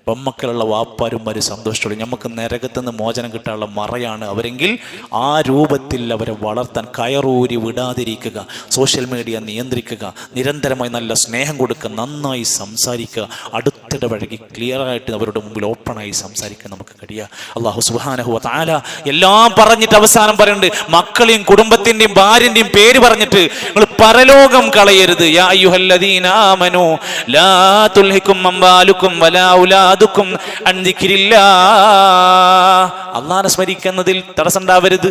പെമ്മക്കളുള്ള വാപ്പാരുമാര് സന്തോഷത്തോടെ നമുക്ക് നരകത്തുനിന്ന് മോചനം കിട്ടാനുള്ള മറയാണ് അവരെങ്കിൽ ആ രൂപത്തിൽ അവരെ വളർത്താൻ കയറൂരി വിടാതിരിക്കുക, സോഷ്യൽ മീഡിയ നിയന്ത്രിക്കുക, നിരന്തരമായി നല്ല സ്നേഹം കൊടുക്കുക, നന്നായി സംസാരിക്കുക, അടുത്തിടപഴകി ക്ലിയറായിട്ട് അവരുടെ മുമ്പിൽ ഓപ്പണായി സംസാരിക്കാൻ നമുക്ക് കഴിയുക. അല്ലാഹു സുബ്ഹാനഹു വ തആല എല്ലാം പറഞ്ഞിട്ട് അവസാനം പറയുന്നുണ്ട്, മക്കളെയും കുടുംബത്തിൻ്റെയും ഭാര്യൻ്റെയും പേര് പറഞ്ഞിട്ട് നിങ്ങൾ പരലോകം കളയരുത്. യാ അയ്യുഹല്ലദീന ആമനൂ ലാ തുൽഹികും അംവാലുകും വലാ ഔലാദുക്കും അൻ ദിക്രില്ലാഹ്. അല്ലാഹനെ സ്മരിക്കുന്നതിൽ തടസ്സമുണ്ടാവരുത്,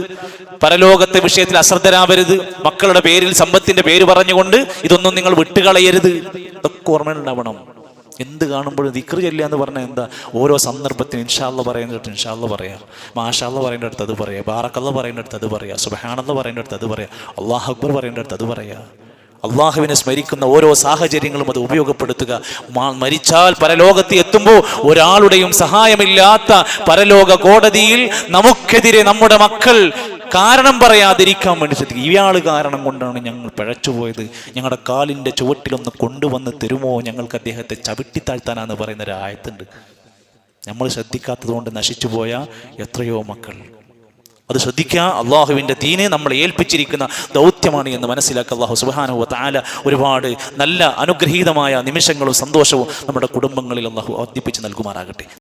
പരലോകത്തെ വിഷയത്തിൽ അശ്രദ്ധരാവരുത്, മക്കളുടെ പേരിൽ സമ്പത്തിന്റെ പേര് പറഞ്ഞുകൊണ്ട് ഇതൊന്നും നിങ്ങൾ വിട്ടുകളയരുത്. ഇതൊക്കെ ഓർമ്മയുണ്ടാവണം. എന്ത് കാണുമ്പോഴും ദിക്ർ ചൊല്ലുക എന്ന് പറഞ്ഞാൽ എന്താ? ഓരോ സന്ദർഭത്തിനും ഇൻഷാ അല്ലാഹ് പറയുന്നിടത്ത് ഇൻഷാ അല്ലാഹ് പറയാം, മാഷാ അല്ലാഹ് പറയേണ്ടടുത്ത് അത് പറയാം, ബാറക്കല്ലാഹ് പറയേണ്ടടുത്ത് അത് പറയാം, സുബ്ഹാനല്ലാഹ് പറയേണ്ടടുത്ത് അത് പറയാം, അല്ലാഹു അക്ബർ പറയേണ്ടടുത്ത് അത് പറയാം. അള്ളാഹുവിനെ സ്മരിക്കുന്ന ഓരോ സാഹചര്യങ്ങളും അത് ഉപയോഗപ്പെടുത്തുക. മരിച്ചാൽ പരലോകത്ത് എത്തുമ്പോൾ ഒരാളുടെയും സഹായമില്ലാത്ത പരലോക കോടതിയിൽ നമുക്കെതിരെ നമ്മുടെ മക്കൾ കാരണം പറയാതിരിക്കാൻ വേണ്ടി ശ്രദ്ധിക്കുക. ഇയാൾ കാരണം കൊണ്ടാണ് ഞങ്ങൾ പിഴച്ചുപോയത്, ഞങ്ങളുടെ കാലിൻ്റെ ചുവട്ടിലൊന്ന് കൊണ്ടുവന്ന് തരുമോ, ഞങ്ങൾക്ക് അദ്ദേഹത്തെ ചവിട്ടിത്താഴ്ത്താനാന്ന് പറയുന്ന ഒരു ആയത്തുണ്ട്. നമ്മൾ ശ്രദ്ധിക്കാത്തത് കൊണ്ട് നശിച്ചുപോയ എത്രയോ മക്കൾ. അത് ശ്രദ്ധിക്കുക. അള്ളാഹുവിൻ്റെ ദീന് നമ്മളെ ഏൽപ്പിച്ചിരിക്കുന്ന ദൗത്യമാണ് എന്ന് മനസ്സിലാക്കുക. അള്ളാഹു സുബ്ഹാനഹു വ തആല ഒരുപാട് നല്ല അനുഗ്രഹീതമായ നിമിഷങ്ങളും സന്തോഷവും നമ്മുടെ കുടുംബങ്ങളിൽ അള്ളാഹു വർദ്ധിപ്പിച്ച് നൽകുമാറാകട്ടെ.